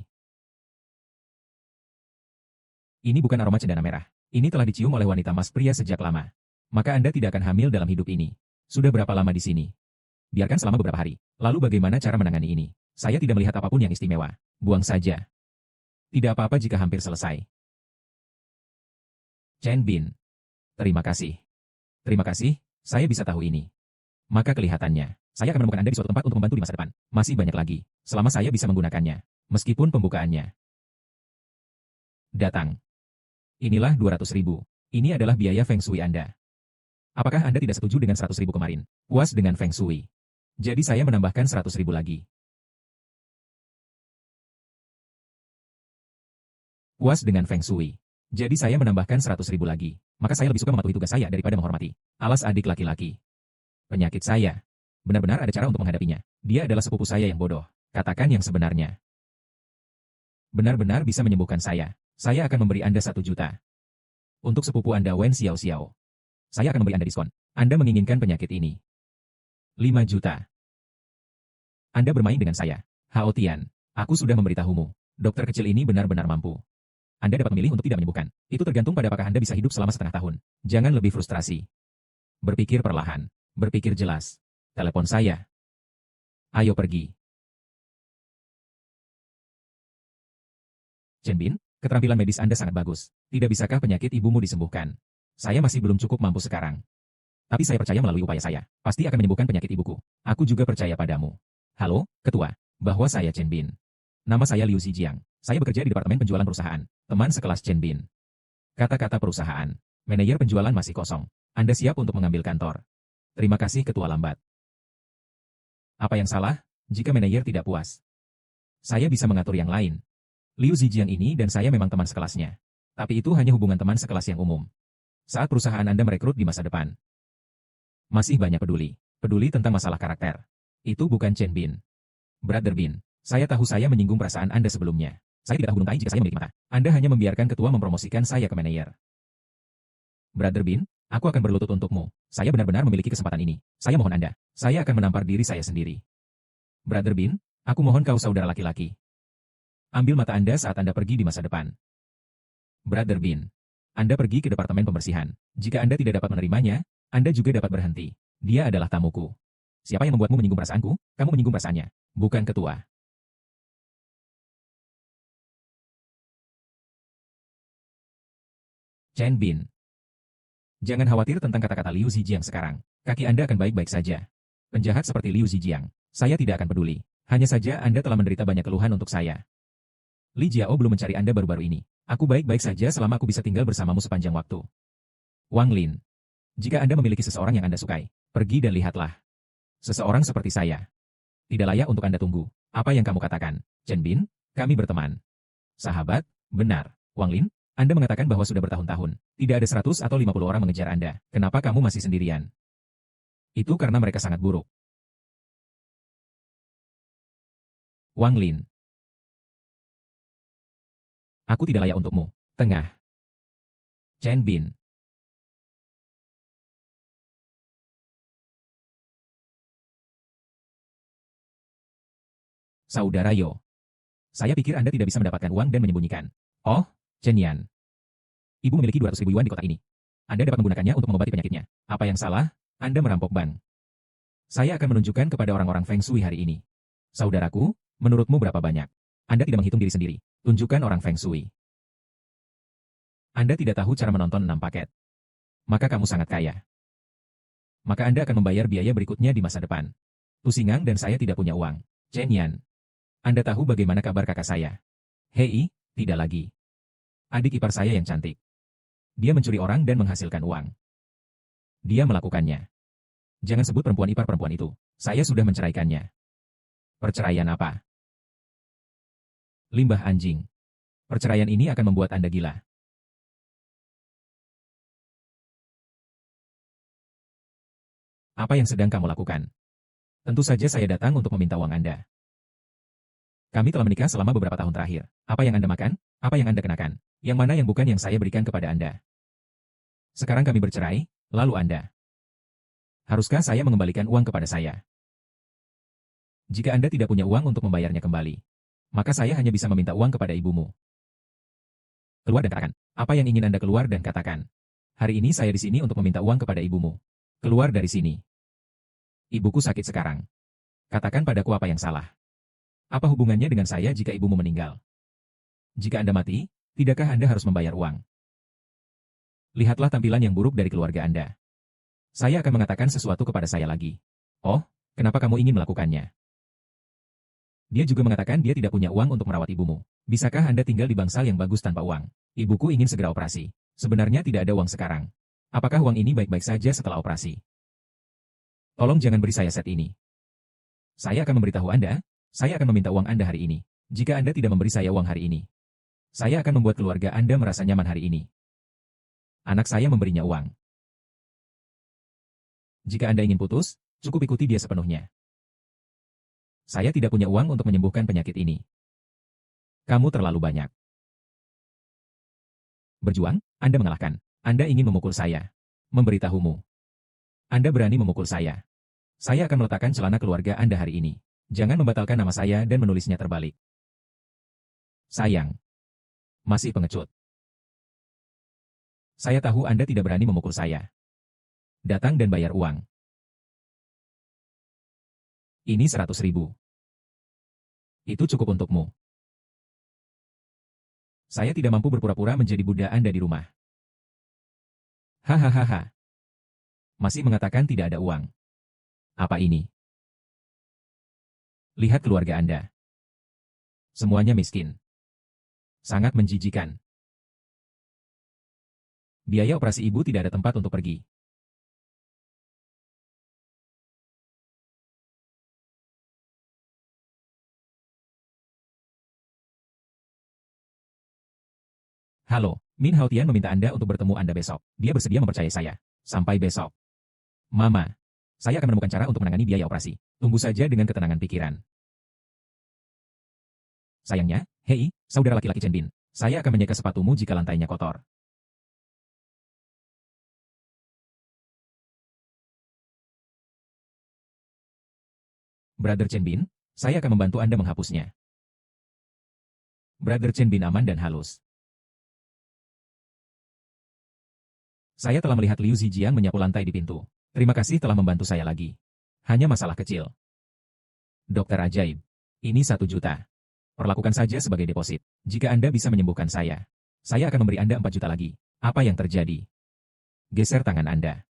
Ini bukan aroma cendana merah. Ini telah dicium oleh wanita mas pria sejak lama. Maka Anda tidak akan hamil dalam hidup ini. Sudah berapa lama di sini? Biarkan selama beberapa hari. Lalu bagaimana cara menangani ini? Saya tidak melihat apapun yang istimewa. Buang saja. Tidak apa-apa jika hampir selesai. Chen Bin. Terima kasih. Terima kasih, saya bisa tahu ini. Maka kelihatannya, saya akan menemukan Anda di suatu tempat untuk membantu di masa depan. Masih banyak lagi, selama saya bisa menggunakannya. Meskipun pembukaannya. Datang. Inilah 200.000. Ini adalah biaya Feng Shui Anda. Apakah Anda tidak setuju dengan 100.000 kemarin? Puas dengan Feng Shui. Jadi saya menambahkan 100.000 lagi. Puas dengan Feng Shui. Jadi saya menambahkan 100.000 lagi. Maka saya lebih suka mematuhi tugas saya daripada menghormati. Alas adik laki-laki. Penyakit saya. Benar-benar ada cara untuk menghadapinya. Dia adalah sepupu saya yang bodoh. Katakan yang sebenarnya. Benar-benar bisa menyembuhkan saya. Saya akan memberi Anda 1 juta. Untuk sepupu Anda Wen Xiao Xiao. Saya akan memberi Anda diskon. Anda menginginkan penyakit ini. 5 juta. Anda bermain dengan saya. Hao Tian. Aku sudah memberitahumu. Dokter kecil ini benar-benar mampu. Anda dapat memilih untuk tidak menyembuhkan. Itu tergantung pada apakah Anda bisa hidup selama setengah tahun. Jangan lebih frustrasi. Berpikir perlahan. Berpikir jelas. Telepon saya. Ayo pergi. Chen Bin, keterampilan medis Anda sangat bagus. Tidak bisakah penyakit ibumu disembuhkan? Saya masih belum cukup mampu sekarang. Tapi saya percaya melalui upaya saya, pasti akan menyembuhkan penyakit ibuku. Aku juga percaya padamu. Halo, Ketua. Bahwa saya Chen Bin. Nama saya Liu Zijiang. Saya bekerja di Departemen Penjualan Perusahaan. Teman sekelas Chen Bin. Kata-kata perusahaan. Manajer penjualan masih kosong. Anda siap untuk mengambil kantor. Terima kasih Ketua lambat. Apa yang salah? Jika manajer tidak puas. Saya bisa mengatur yang lain. Liu Zijiang ini dan saya memang teman sekelasnya. Tapi itu hanya hubungan teman sekelas yang umum. Saat perusahaan Anda merekrut di masa depan. Masih banyak peduli. Peduli tentang masalah karakter. Itu bukan Chen Bin. Brother Bin, saya tahu saya menyinggung perasaan Anda sebelumnya. Saya tidak tahu gunung tai jika saya memiliki mata. Anda hanya membiarkan ketua mempromosikan saya ke manajer. Brother Bin, aku akan berlutut untukmu. Saya benar-benar memiliki kesempatan ini. Saya mohon Anda. Saya akan menampar diri saya sendiri. Brother Bin, aku mohon kau saudara laki-laki. Ambil mata Anda saat Anda pergi di masa depan. Brother Bin, Anda pergi ke departemen pembersihan. Jika Anda tidak dapat menerimanya, Anda juga dapat berhenti. Dia adalah tamuku. Siapa yang membuatmu menyinggung perasaanku? Kamu menyinggung perasaannya, bukan ketua. Chen Bin. Jangan khawatir tentang kata-kata Liu Zijiang sekarang. Kaki Anda akan baik-baik saja. Penjahat seperti Liu Zijiang. Saya tidak akan peduli. Hanya saja Anda telah menderita banyak keluhan untuk saya. Li Jiao belum mencari Anda baru-baru ini. Aku baik-baik saja selama aku bisa tinggal bersamamu sepanjang waktu. Wang Lin. Jika Anda memiliki seseorang yang Anda sukai, pergi dan lihatlah. Seseorang seperti saya. Tidak layak untuk Anda tunggu. Apa yang kamu katakan? Chen Bin, kami berteman. Sahabat, benar. Wang Lin, Anda mengatakan bahwa sudah bertahun-tahun. Tidak ada 100 atau 50 orang mengejar Anda. Kenapa kamu masih sendirian? Itu karena mereka sangat buruk. Wang Lin. Aku tidak layak untukmu. Tengah. Chen Bin. Saudara Yo. Saya pikir Anda tidak bisa mendapatkan uang dan menyembunyikan. Oh, Chen Yan. Ibu memiliki 200.000 yuan di kotak ini. Anda dapat menggunakannya untuk mengobati penyakitnya. Apa yang salah? Anda merampok bank. Saya akan menunjukkan kepada orang-orang Feng Shui hari ini. Saudaraku, menurutmu berapa banyak? Anda tidak menghitung diri sendiri. Tunjukkan orang Feng Shui. Anda tidak tahu cara menonton 6 paket. Maka kamu sangat kaya. Maka Anda akan membayar biaya berikutnya di masa depan. Tusingang dan saya tidak punya uang. Chen Yan. Anda tahu bagaimana kabar kakak saya? Hei, tidak lagi. Adik ipar saya yang cantik. Dia mencuri orang dan menghasilkan uang. Dia melakukannya. Jangan sebut perempuan ipar perempuan itu. Saya sudah menceraikannya. Perceraian apa? Limbah anjing. Perceraian ini akan membuat Anda gila. Apa yang sedang kamu lakukan? Tentu saja saya datang untuk meminta uang Anda. Kami telah menikah selama beberapa tahun terakhir. Apa yang Anda makan? Apa yang Anda kenakan? Yang mana yang bukan yang saya berikan kepada Anda? Sekarang kami bercerai, lalu Anda. Haruskah saya mengembalikan uang kepada saya? Jika Anda tidak punya uang untuk membayarnya kembali, maka saya hanya bisa meminta uang kepada ibumu. Keluar dan katakan, apa yang ingin Anda keluar dan katakan. Hari ini saya di sini untuk meminta uang kepada ibumu. Keluar dari sini. Ibuku sakit sekarang. Katakan padaku apa yang salah. Apa hubungannya dengan saya jika ibumu meninggal? Jika Anda mati, tidakkah Anda harus membayar uang? Lihatlah tampilan yang buruk dari keluarga Anda. Saya akan mengatakan sesuatu kepada saya lagi. Oh, kenapa kamu ingin melakukannya? Dia juga mengatakan dia tidak punya uang untuk merawat ibumu. Bisakah Anda tinggal di bangsal yang bagus tanpa uang? Ibuku ingin segera operasi. Sebenarnya tidak ada uang sekarang. Apakah uang ini baik-baik saja setelah operasi? Tolong jangan beri saya set ini. Saya akan memberitahu Anda. Saya akan meminta uang Anda hari ini. Jika Anda tidak memberi saya uang hari ini, saya akan membuat keluarga Anda merasa nyaman hari ini. Anak saya memberinya uang. Jika Anda ingin putus, cukup ikuti dia sepenuhnya. Saya tidak punya uang untuk menyembuhkan penyakit ini. Kamu terlalu banyak. Berjuang, Anda mengalahkan. Anda ingin memukul saya. Memberitahumu. Anda berani memukul saya. Saya akan meletakkan celana keluarga Anda hari ini. Jangan membatalkan nama saya dan menulisnya terbalik. Sayang. Masih pengecut. Saya tahu Anda tidak berani memukul saya. Datang dan bayar uang. Ini 100.000. Itu cukup untukmu. Saya tidak mampu berpura-pura menjadi budak Anda di rumah. Hahaha. Masih mengatakan tidak ada uang. Apa ini? Lihat keluarga Anda. Semuanya miskin. Sangat menjijikan. Biaya operasi ibu tidak ada tempat untuk pergi. Halo, Min Haotian meminta Anda untuk bertemu Anda besok. Dia bersedia mempercayai saya. Sampai besok. Mama, saya akan menemukan cara untuk menangani biaya operasi. Tunggu saja dengan ketenangan pikiran. Sayangnya, hei, saudara laki-laki Chen Bin, saya akan menyeka sepatumu jika lantainya kotor. Brother Chen Bin, saya akan membantu Anda menghapusnya. Brother Chen Bin aman dan halus. Saya telah melihat Liu Zijiang menyapu lantai di pintu. Terima kasih telah membantu saya lagi. Hanya masalah kecil. Dokter ajaib. Ini 1 juta. Perlakukan saja sebagai deposit. Jika Anda bisa menyembuhkan saya akan memberi Anda 4 juta lagi. Apa yang terjadi? Geser tangan Anda.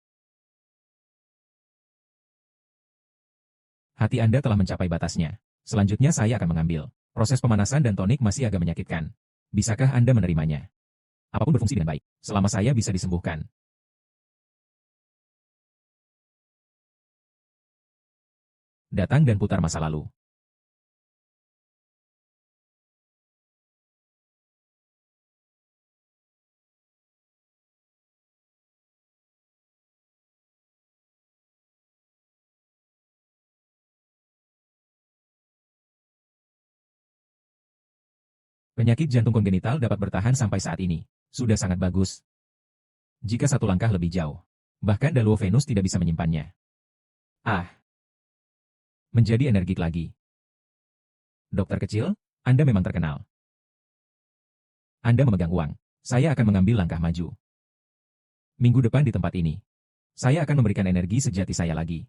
Hati Anda telah mencapai batasnya. Selanjutnya saya akan mengambil. Proses pemanasan dan tonik masih agak menyakitkan. Bisakah Anda menerimanya? Apapun berfungsi dengan baik, selama saya bisa disembuhkan. Datang dan putar masa lalu. Penyakit jantung kongenital dapat bertahan sampai saat ini. Sudah sangat bagus. Jika satu langkah lebih jauh, bahkan Daluo Venus tidak bisa menyimpannya. Ah, menjadi energik lagi. Dokter kecil, Anda memang terkenal. Anda memegang uang. Saya akan mengambil langkah maju. Minggu depan di tempat ini, saya akan memberikan energi sejati saya lagi.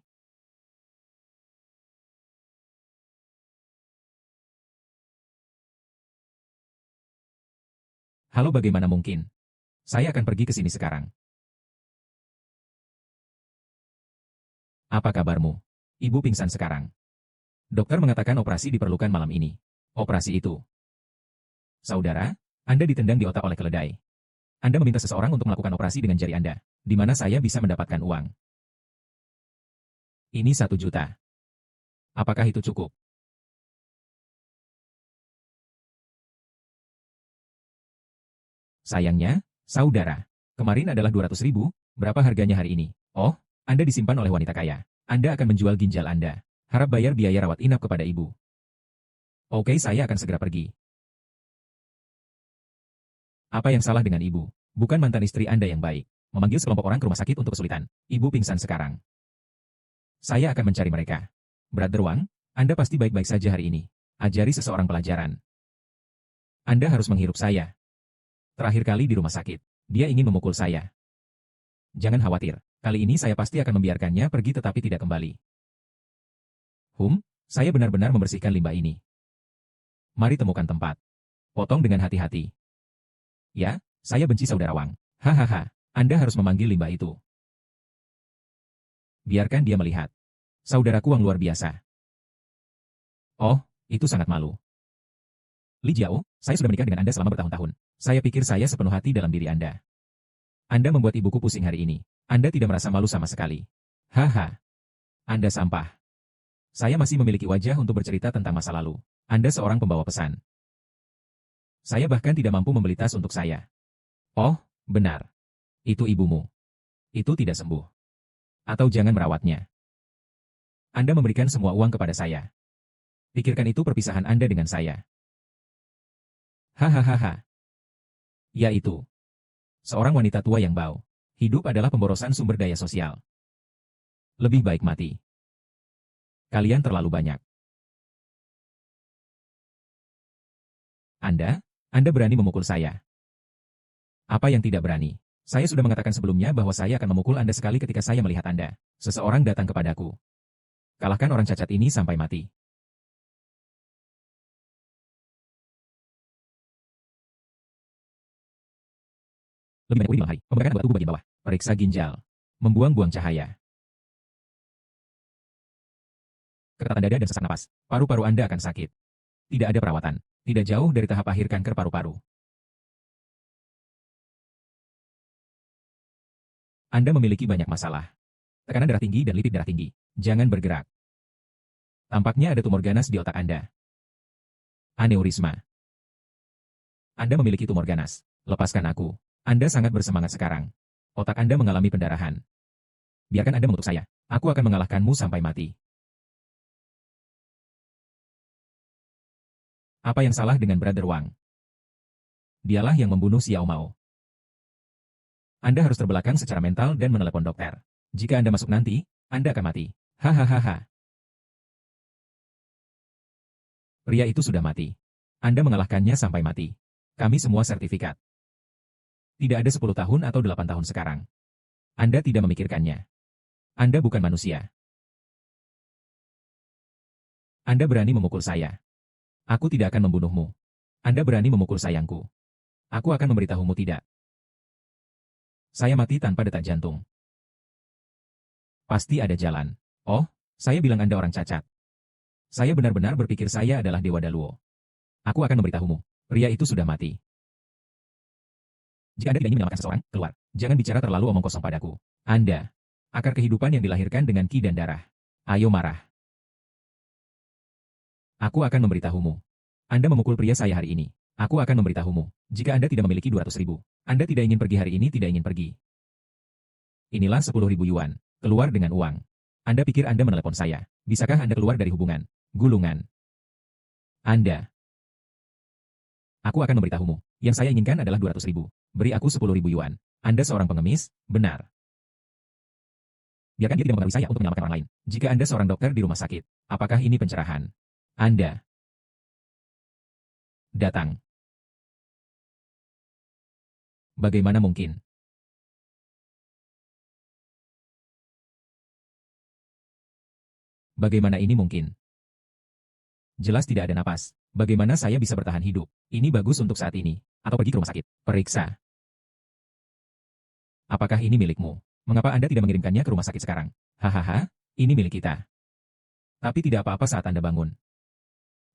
Halo, bagaimana mungkin? Saya akan pergi ke sini sekarang. Apa kabarmu? Ibu pingsan sekarang. Dokter mengatakan operasi diperlukan malam ini. Operasi itu. Saudara, Anda ditendang di otak oleh keledai. Anda meminta seseorang untuk melakukan operasi dengan jari Anda. Di mana saya bisa mendapatkan uang? Ini 1 juta. Apakah itu cukup? Sayangnya, saudara, kemarin adalah 200.000, berapa harganya hari ini? Oh, Anda disimpan oleh wanita kaya. Anda akan menjual ginjal Anda. Harap bayar biaya rawat inap kepada ibu. Oke, saya akan segera pergi. Apa yang salah dengan ibu? Bukan mantan istri Anda yang baik. Memanggil sekelompok orang ke rumah sakit untuk kesulitan. Ibu pingsan sekarang. Saya akan mencari mereka. Brother Wang, Anda pasti baik-baik saja hari ini. Ajari seseorang pelajaran. Anda harus menghirup saya. Terakhir kali di rumah sakit, dia ingin memukul saya. Jangan khawatir, kali ini saya pasti akan membiarkannya pergi tetapi tidak kembali. Saya benar-benar membersihkan limbah ini. Mari temukan tempat. Potong dengan hati-hati. Ya, saya benci saudara Wang. Hahaha, Anda harus memanggil limbah itu. Biarkan dia melihat. Saudaraku Wang luar biasa. Oh, itu sangat malu. Li Jiao, saya sudah menikah dengan Anda selama bertahun-tahun. Saya pikir saya sepenuh hati dalam diri Anda. Anda membuat ibuku pusing hari ini. Anda tidak merasa malu sama sekali. Haha. Anda sampah. Saya masih memiliki wajah untuk bercerita tentang masa lalu. Anda seorang pembawa pesan. Saya bahkan tidak mampu membeli tas untuk saya. Oh, benar. Itu ibumu. Itu tidak sembuh. Atau jangan merawatnya. Anda memberikan semua uang kepada saya. Pikirkan itu perpisahan Anda dengan saya. Hahaha. Yaitu. Seorang wanita tua yang bau. Hidup adalah pemborosan sumber daya sosial. Lebih baik mati. Kalian terlalu banyak. Anda berani memukul saya. Apa yang tidak berani? Saya sudah mengatakan sebelumnya bahwa saya akan memukul Anda sekali ketika saya melihat Anda. Seseorang datang kepadaku. Kalahkan orang cacat ini sampai mati. Lebih banyak uri di malam hari, membakar buat tubuh bagian bawah, periksa ginjal, membuang-buang cahaya. Keketatan dada dan sesak napas, paru-paru Anda akan sakit. Tidak ada perawatan, tidak jauh dari tahap akhir kanker paru-paru. Anda memiliki banyak masalah. Tekanan darah tinggi dan lipid darah tinggi. Jangan bergerak. Tampaknya ada tumor ganas di otak Anda. Aneurisma. Anda memiliki tumor ganas. Lepaskan aku. Anda sangat bersemangat sekarang. Otak Anda mengalami pendarahan. Biarkan Anda mengutuk saya. Aku akan mengalahkanmu sampai mati. Apa yang salah dengan Brother Wang? Dialah yang membunuh Xiao Mao. Anda harus terbelakang secara mental dan menelepon dokter. Jika Anda masuk nanti, Anda akan mati. Hahaha. Pria itu sudah mati. Anda mengalahkannya sampai mati. Kami semua sertifikat. Tidak ada 10 tahun atau 8 tahun sekarang. Anda tidak memikirkannya. Anda bukan manusia. Anda berani memukul saya. Aku tidak akan membunuhmu. Anda berani memukul sayangku. Aku akan memberitahumu tidak. Saya mati tanpa detak jantung. Pasti ada jalan. Oh, saya bilang Anda orang cacat. Saya benar-benar berpikir saya adalah Dewa Daluo. Aku akan memberitahumu. Pria itu sudah mati. Jika Anda tidak ingin menyelamatkan seseorang, keluar. Jangan bicara terlalu omong kosong padaku. Anda, akar kehidupan yang dilahirkan dengan ki dan darah. Ayo marah. Aku akan memberitahumu. Anda memukul pria saya hari ini. Aku akan memberitahumu. Jika Anda tidak memiliki 200.000, Anda tidak ingin pergi hari ini, tidak ingin pergi. Inilah 10.000 yuan. Keluar dengan uang. Anda pikir Anda menelepon saya. Bisakah Anda keluar dari hubungan? Gulungan. Anda. Aku akan memberitahumu. Yang saya inginkan adalah 200.000. Beri aku 10.000 yuan. Anda seorang pengemis? Benar. Biarkan dia tidak mempengaruhi saya untuk menyelamatkan orang lain. Jika Anda seorang dokter di rumah sakit, apakah ini pencerahan? Anda. Datang. Bagaimana mungkin? Bagaimana ini mungkin? Jelas tidak ada napas. Bagaimana saya bisa bertahan hidup? Ini bagus untuk saat ini. Atau pergi ke rumah sakit. Periksa. Apakah ini milikmu? Mengapa Anda tidak mengirimkannya ke rumah sakit sekarang? Hahaha, ini milik kita. Tapi tidak apa-apa saat Anda bangun.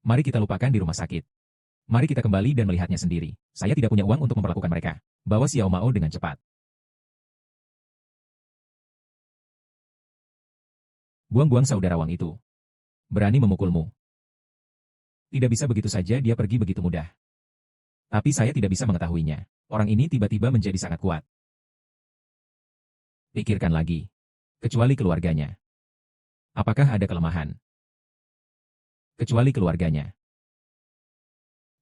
Mari kita lupakan di rumah sakit. Mari kita kembali dan melihatnya sendiri. Saya tidak punya uang untuk memperlakukan mereka. Bawa Xiao Mao dengan cepat. Buang-buang saudara Wang itu. Berani memukulmu. Tidak bisa begitu saja dia pergi begitu mudah. Tapi saya tidak bisa mengetahuinya. Orang ini tiba-tiba menjadi sangat kuat. Pikirkan lagi. Kecuali keluarganya. Apakah ada kelemahan? Kecuali keluarganya.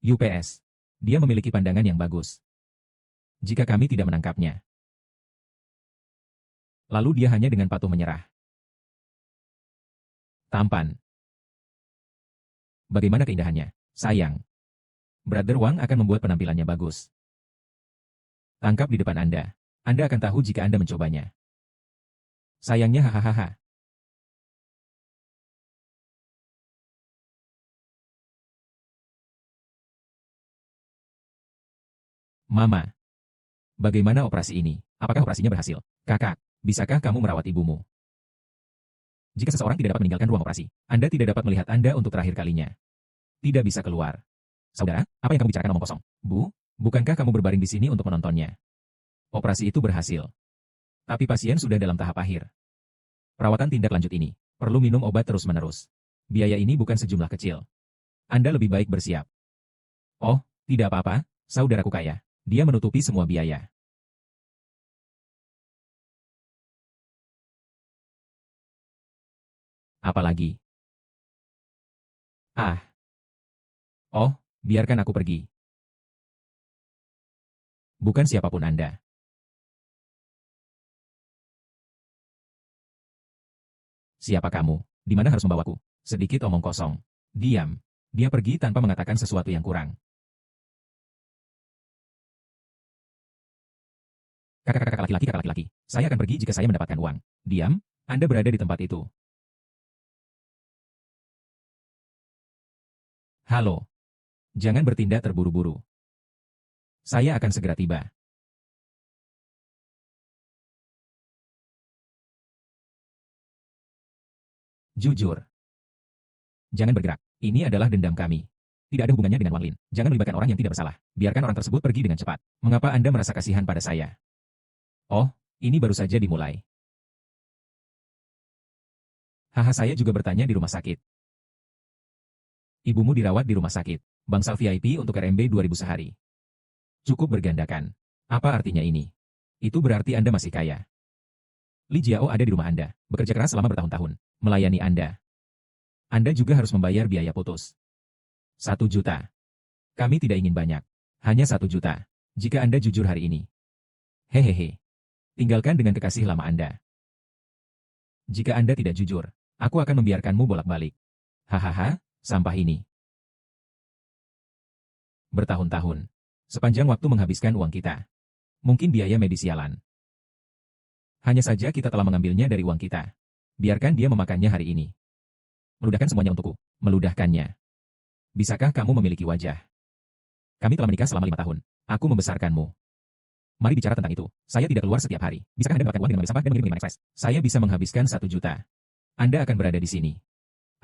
UPS. Dia memiliki pandangan yang bagus. Jika kami tidak menangkapnya. Lalu dia hanya dengan patuh menyerah. Tampan. Bagaimana keindahannya? Sayang. Brother Wang akan membuat penampilannya bagus. Tangkap di depan Anda. Anda akan tahu jika Anda mencobanya. Sayangnya hahaha. Mama. Bagaimana operasi ini? Apakah operasinya berhasil? Kakak, bisakah kamu merawat ibumu? Jika seseorang tidak dapat meninggalkan ruang operasi, Anda tidak dapat melihat Anda untuk terakhir kalinya. Tidak bisa keluar. Saudara, apa yang kamu bicarakan omong kosong? Bu, bukankah kamu berbaring di sini untuk menontonnya? Operasi itu berhasil. Tapi pasien sudah dalam tahap akhir. Perawatan tindak lanjut ini perlu minum obat terus-menerus. Biaya ini bukan sejumlah kecil. Anda lebih baik bersiap. Oh, tidak apa-apa, saudaraku kaya. Dia menutupi semua biaya. Apalagi? Ah. Oh, biarkan aku pergi. Bukan siapapun Anda. Siapa kamu? Di mana harus membawaku? Sedikit omong kosong. Diam. Dia pergi tanpa mengatakan sesuatu yang kurang. Kakak-kakak laki-laki, kakak laki-laki. Saya akan pergi jika saya mendapatkan uang. Diam, Anda berada di tempat itu. Halo. Jangan bertindak terburu-buru. Saya akan segera tiba. Jujur. Jangan bergerak. Ini adalah dendam kami. Tidak ada hubungannya dengan Wang Lin. Jangan melibatkan orang yang tidak bersalah. Biarkan orang tersebut pergi dengan cepat. Mengapa Anda merasa kasihan pada saya? Oh, ini baru saja dimulai. Haha, saya juga bertanya di rumah sakit. Ibumu dirawat di rumah sakit. Bangsal VIP untuk RMB 2.000 sehari. Cukup bergandakan. Apa artinya ini? Itu berarti Anda masih kaya. Li Jiao ada di rumah Anda, bekerja keras selama bertahun-tahun, melayani Anda. Anda juga harus membayar biaya putus. 1 juta. Kami tidak ingin banyak. Hanya 1 juta. Jika Anda jujur hari ini. Hehehe. Tinggalkan dengan kekasih lama Anda. Jika Anda tidak jujur, aku akan membiarkanmu bolak-balik. Hahaha, sampah ini. Bertahun-tahun. Sepanjang waktu menghabiskan uang kita. Mungkin biaya medis sialan. Hanya saja kita telah mengambilnya dari uang kita. Biarkan dia memakannya hari ini. Meludahkan semuanya untukku. Meludahkannya. Bisakah kamu memiliki wajah? Kami telah menikah selama 5 tahun. Aku membesarkanmu. Mari bicara tentang itu. Saya tidak keluar setiap hari. Bisakah Anda mendapatkan uang dengan mengambil sampah dan mengirim pengiriman ekspres? Saya bisa menghabiskan 1 juta. Anda akan berada di sini.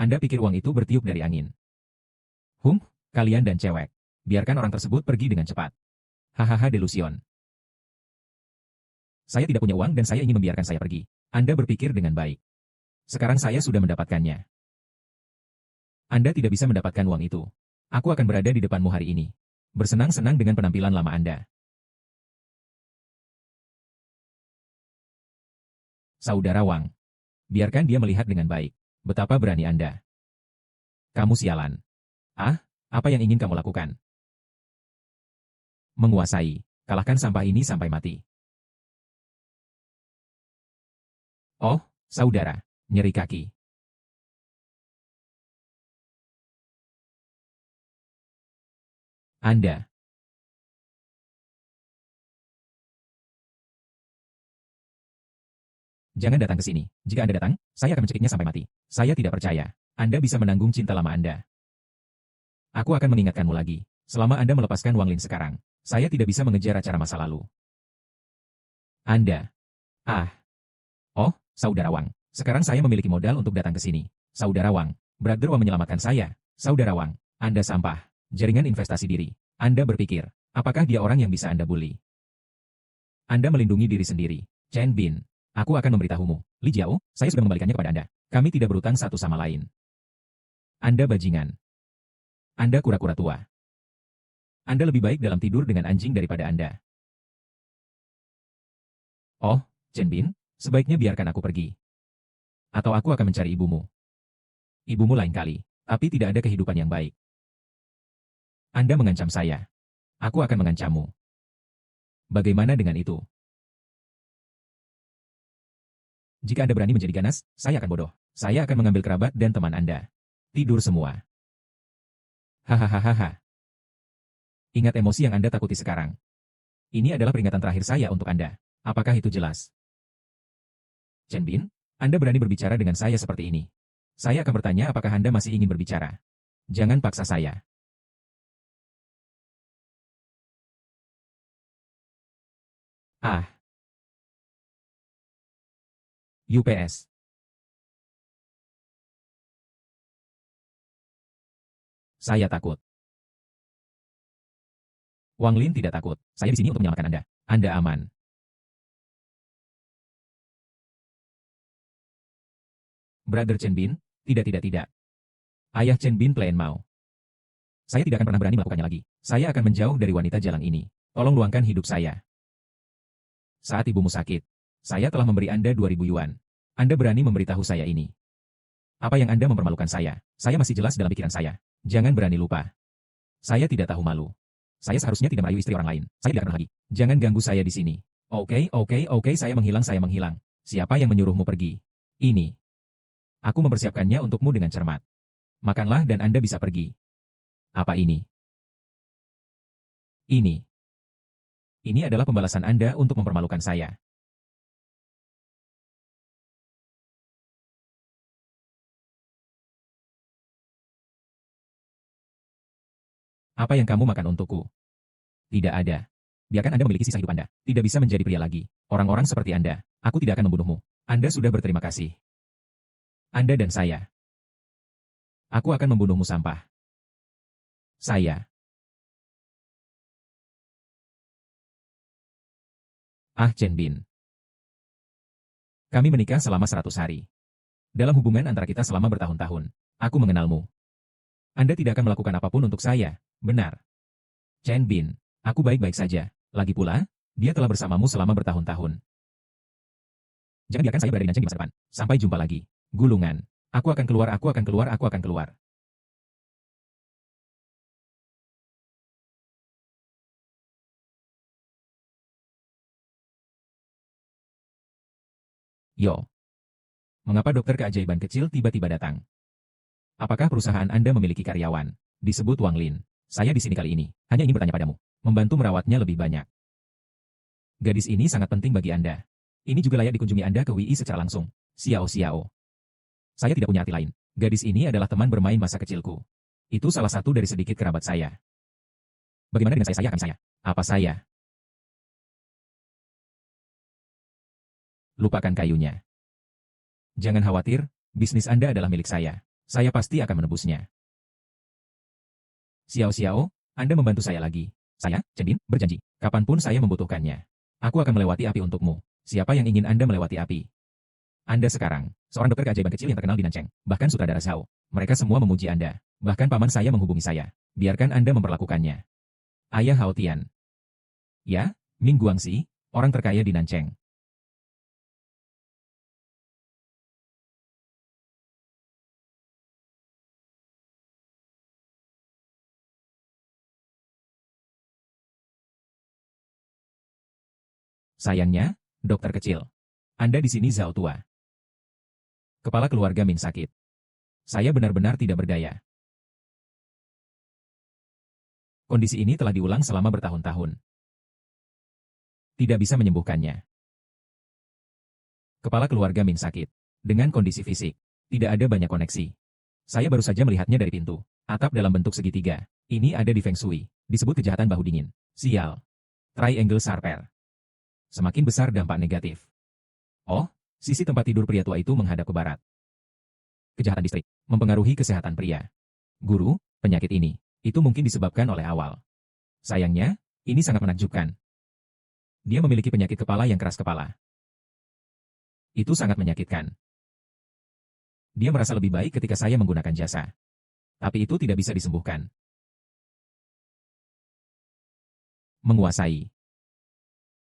Anda pikir uang itu bertiup dari angin? Kalian dan cewek. Biarkan orang tersebut pergi dengan cepat. Hahaha delusion. Saya tidak punya uang dan saya ingin membiarkan saya pergi. Anda berpikir dengan baik. Sekarang saya sudah mendapatkannya. Anda tidak bisa mendapatkan uang itu. Aku akan berada di depanmu hari ini. Bersenang-senang dengan penampilan lama Anda. Saudara Wang. Biarkan dia melihat dengan baik. Betapa berani Anda. Kamu sialan. Apa yang ingin kamu lakukan? Menguasai. Kalahkan sampah ini sampai mati. Oh, saudara. Nyeri kaki. Anda. Jangan datang ke sini. Jika Anda datang, saya akan mencekiknya sampai mati. Saya tidak percaya. Anda bisa menanggung cinta lama Anda. Aku akan mengingatkanmu lagi. Selama Anda melepaskan Wang Lin sekarang, saya tidak bisa mengejar acara masa lalu. Anda. Oh, saudara Wang. Sekarang saya memiliki modal untuk datang ke sini. Saudara Wang. Brother Wang menyelamatkan saya. Saudara Wang. Anda sampah. Jaringan investasi diri. Anda berpikir, apakah dia orang yang bisa Anda bully? Anda melindungi diri sendiri. Chen Bin. Aku akan memberitahumu. Li Jiao, saya sudah mengembalikannya kepada Anda. Kami tidak berutang satu sama lain. Anda bajingan. Anda kura-kura tua. Anda lebih baik dalam tidur dengan anjing daripada Anda. Oh, Chen Bin, sebaiknya biarkan aku pergi. Atau aku akan mencari ibumu. Ibumu lain kali, tapi tidak ada kehidupan yang baik. Anda mengancam saya. Aku akan mengancammu. Bagaimana dengan itu? Jika Anda berani menjadi ganas, saya akan bodoh. Saya akan mengambil kerabat dan teman Anda. Tidur semua. Hahaha. Ingat emosi yang Anda takuti sekarang. Ini adalah peringatan terakhir saya untuk Anda. Apakah itu jelas? Chen Bin, Anda berani berbicara dengan saya seperti ini. Saya akan bertanya apakah Anda masih ingin berbicara. Jangan paksa saya. UPS. Saya takut. Wang Lin tidak takut. Saya di sini untuk menyelamatkan Anda. Anda aman. Brother Chen Bin, tidak. Ayah Chen Bin Plain mau. Saya tidak akan pernah berani melakukannya lagi. Saya akan menjauh dari wanita jalan ini. Tolong luangkan hidup saya. Saat ibumu sakit, saya telah memberi Anda 2.000 yuan. Anda berani memberitahu saya ini. Apa yang Anda mempermalukan saya? Saya masih jelas dalam pikiran saya. Jangan berani lupa. Saya tidak tahu malu. Saya seharusnya tidak merayu istri orang lain. Saya tidak akan lagi. Jangan ganggu saya di sini. Oke, saya menghilang. Siapa yang menyuruhmu pergi? Ini. Aku mempersiapkannya untukmu dengan cermat. Makanlah dan Anda bisa pergi. Apa ini? Ini. Ini adalah pembalasan Anda untuk mempermalukan saya. Apa yang kamu makan untukku? Tidak ada. Biarkan Anda memiliki sisa hidup Anda. Tidak bisa menjadi pria lagi. Orang-orang seperti Anda. Aku tidak akan membunuhmu. Anda sudah berterima kasih. Anda dan saya. Aku akan membunuhmu sampah. Saya. Chen Bin. Kami menikah selama 100 hari. Dalam hubungan antara kita selama bertahun-tahun. Aku mengenalmu. Anda tidak akan melakukan apapun untuk saya, benar? Chen Bin, aku baik-baik saja. Lagi pula, dia telah bersamamu selama bertahun-tahun. Jangan biarkan saya berada di Nanjing di masa depan. Sampai jumpa lagi. Gulungan. Aku akan keluar. Yo. Mengapa dokter keajaiban kecil tiba-tiba datang? Apakah perusahaan Anda memiliki karyawan? Disebut Wang Lin. Saya di sini kali ini. Hanya ingin bertanya padamu. Membantu merawatnya lebih banyak. Gadis ini sangat penting bagi Anda. Ini juga layak dikunjungi Anda ke WI secara langsung. Xiao. Saya tidak punya arti lain. Gadis ini adalah teman bermain masa kecilku. Itu salah satu dari sedikit kerabat saya. Bagaimana dengan saya? Apa saya? Lupakan kayunya. Jangan khawatir, bisnis Anda adalah milik saya. Saya pasti akan menebusnya. Xiao Xiao, Anda membantu saya lagi. Saya, Chen Bin, berjanji, kapanpun saya membutuhkannya. Aku akan melewati api untukmu. Siapa yang ingin Anda melewati api? Anda sekarang, seorang dokter keajaiban kecil yang terkenal di Nancheng, bahkan sutradara Zhao. Mereka semua memuji Anda. Bahkan paman saya menghubungi saya. Biarkan Anda memperlakukannya. Ayah Hao Tian. Ya, Ming Guangxi, orang terkaya di Nancheng. Sayangnya, dokter kecil. Anda di sini Zhao tua. Kepala keluarga Min sakit. Saya benar-benar tidak berdaya. Kondisi ini telah diulang selama bertahun-tahun. Tidak bisa menyembuhkannya. Kepala keluarga Min sakit. Dengan kondisi fisik. Tidak ada banyak koneksi. Saya baru saja melihatnya dari pintu. Atap dalam bentuk segitiga. Ini ada di Feng Shui. Disebut kejahatan bahu dingin. Sial. Triangle Sharper. Semakin besar dampak negatif. Oh, sisi tempat tidur pria tua itu menghadap ke barat. Kejahatan distrik. Mempengaruhi kesehatan pria. Guru, penyakit ini. Itu mungkin disebabkan oleh awal. Sayangnya, ini sangat menakjubkan. Dia memiliki penyakit kepala yang keras kepala. Itu sangat menyakitkan. Dia merasa lebih baik ketika saya menggunakan jasa. Tapi itu tidak bisa disembuhkan. Menguasai.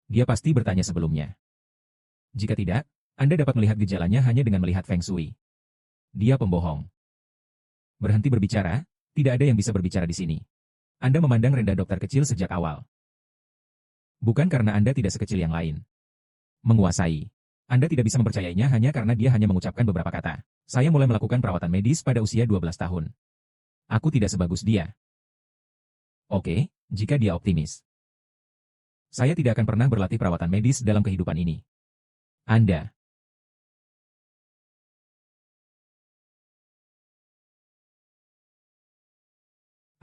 Dia pasti bertanya sebelumnya. Jika tidak, Anda dapat melihat gejalanya hanya dengan melihat Feng Shui. Dia pembohong. Berhenti berbicara, tidak ada yang bisa berbicara di sini. Anda memandang rendah dokter kecil sejak awal. Bukan karena Anda tidak sekecil yang lain. Menguasai. Anda tidak bisa mempercayainya hanya karena dia hanya mengucapkan beberapa kata. Saya mulai melakukan perawatan medis pada usia 12 tahun. Aku tidak sebagus dia. Oke, jika dia optimis. Saya tidak akan pernah berlatih perawatan medis dalam kehidupan ini. Anda.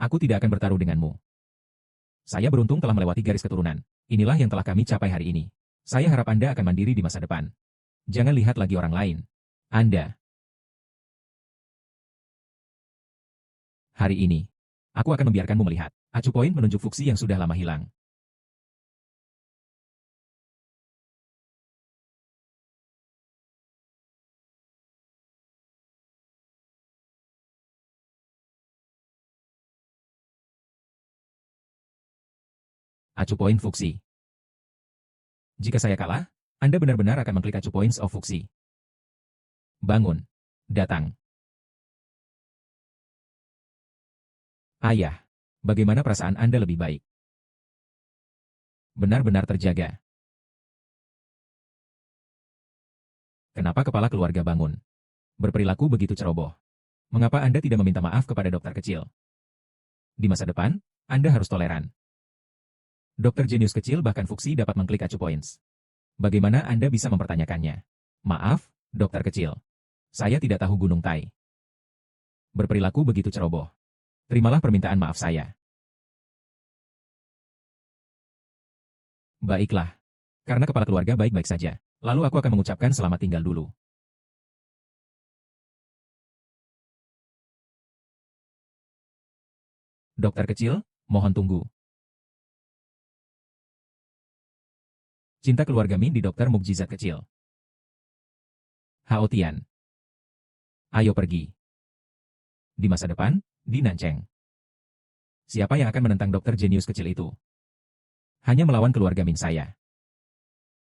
Aku tidak akan bertaruh denganmu. Saya beruntung telah melewati garis keturunan. Inilah yang telah kami capai hari ini. Saya harap Anda akan mandiri di masa depan. Jangan lihat lagi orang lain. Anda. Hari ini, aku akan membiarkanmu melihat. Acu poin menunjuk fuksi yang sudah lama hilang. Acu poin fuksi. Jika saya kalah, Anda benar-benar akan mengklik acu points of fuksi. Bangun. Datang. Ayah, bagaimana perasaan Anda lebih baik? Benar-benar terjaga. Kenapa kepala keluarga bangun? Berperilaku begitu ceroboh. Mengapa Anda tidak meminta maaf kepada dokter kecil? Di masa depan, Anda harus toleran. Dokter jenius kecil bahkan fuksi dapat mengklik acu points. Bagaimana Anda bisa mempertanyakannya? Maaf, dokter kecil. Saya tidak tahu Gunung Tai. Berperilaku begitu ceroboh. Terimalah permintaan maaf saya. Baiklah. Karena kepala keluarga baik-baik saja. Lalu aku akan mengucapkan selamat tinggal dulu. Dokter kecil, mohon tunggu. Cinta keluarga Min di dokter mukjizat kecil. Hao Tian. Ayo pergi. Di masa depan, di Nancheng. Siapa yang akan menentang dokter jenius kecil itu? Hanya melawan keluarga Min saya.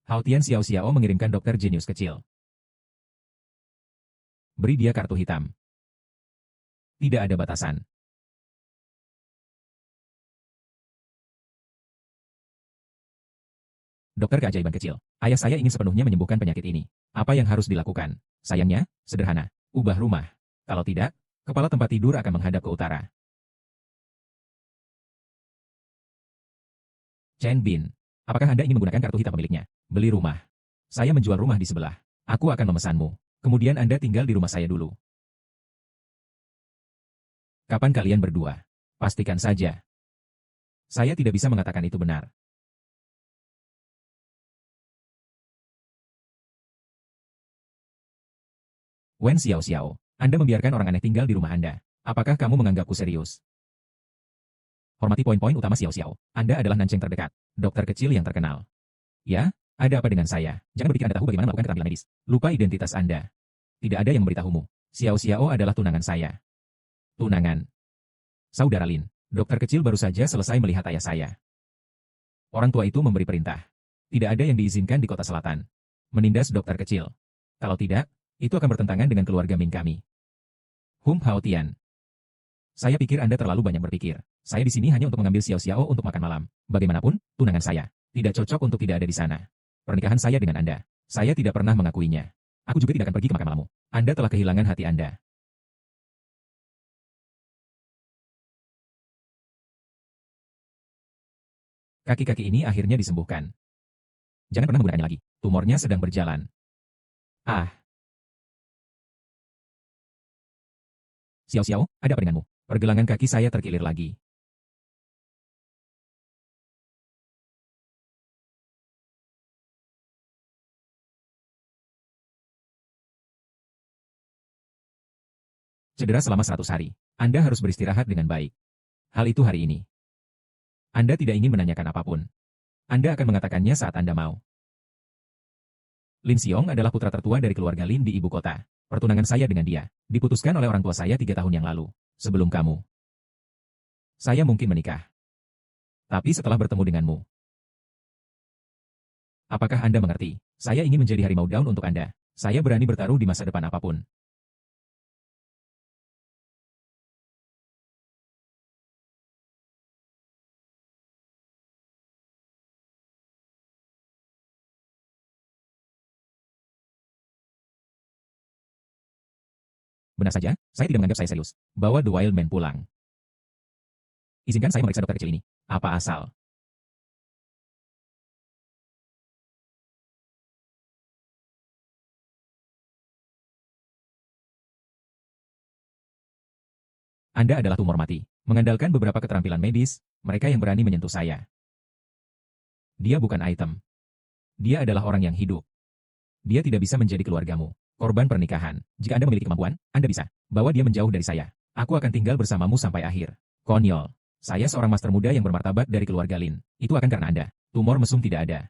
Hao Tian Xiao Xiao mengirimkan dokter jenius kecil. Beri dia kartu hitam. Tidak ada batasan. Dokter keajaiban kecil. Ayah saya ingin sepenuhnya menyembuhkan penyakit ini. Apa yang harus dilakukan? Sayangnya, sederhana. Ubah rumah. Kalau tidak, kepala tempat tidur akan menghadap ke utara. Chen Bin, apakah Anda ingin menggunakan kartu hitam pemiliknya? Beli rumah. Saya menjual rumah di sebelah. Aku akan memesanmu. Kemudian Anda tinggal di rumah saya dulu. Kapan kalian berdua? Pastikan saja. Saya tidak bisa mengatakan itu benar. Wen Xiao Xiao, Anda membiarkan orang aneh tinggal di rumah Anda. Apakah kamu menganggapku serius? Hormati poin-poin utama Xiao Xiao. Anda adalah Nanceng terdekat, dokter kecil yang terkenal. Ya, ada apa dengan saya? Jangan berpikir Anda tahu bagaimana melakukan keterampilan medis. Lupa identitas Anda. Tidak ada yang memberitahumu. Xiao Xiao adalah tunangan saya. Tunangan. Saudara Lin, dokter kecil baru saja selesai melihat ayah saya. Orang tua itu memberi perintah. Tidak ada yang diizinkan di kota selatan. Menindas dokter kecil. Kalau tidak, itu akan bertentangan dengan keluarga Min kami. Hao Tian. Saya pikir Anda terlalu banyak berpikir. Saya di sini hanya untuk mengambil Xiao Xiao untuk makan malam. Bagaimanapun, tunangan saya tidak cocok untuk tidak ada di sana. Pernikahan saya dengan Anda, saya tidak pernah mengakuinya. Aku juga tidak akan pergi ke makan malammu. Anda telah kehilangan hati Anda. Kaki-kaki ini akhirnya disembuhkan. Jangan pernah menggunakannya lagi. Tumornya sedang berjalan. Ah. Xiao Xiao, ada apa denganmu? Pergelangan kaki saya terkilir lagi. Cedera selama 100 hari. Anda harus beristirahat dengan baik. Hal itu hari ini. Anda tidak ingin menanyakan apapun. Anda akan mengatakannya saat Anda mau. Lin Xiong adalah putra tertua dari keluarga Lin di ibu kota. Pertunangan saya dengan dia diputuskan oleh orang tua saya 3 tahun yang lalu. Sebelum kamu. Saya mungkin menikah. Tapi setelah bertemu denganmu. Apakah Anda mengerti? Saya ingin menjadi harimau daun untuk Anda. Saya berani bertaruh di masa depan apapun. Benar saja, saya tidak menganggap saya serius. Bawa The Wild Man pulang. Izinkan saya memeriksa dokter kecil ini. Apa asal? Anda adalah tumor mati. Mengandalkan beberapa keterampilan medis, mereka yang berani menyentuh saya. Dia bukan item. Dia adalah orang yang hidup. Dia tidak bisa menjadi keluargamu. Korban pernikahan. Jika Anda memiliki kemampuan, Anda bisa. Bawa dia menjauh dari saya. Aku akan tinggal bersamamu sampai akhir. Konyol. Saya seorang master muda yang bermartabat dari keluarga Lin. Itu akan karena Anda. Tumor mesum tidak ada.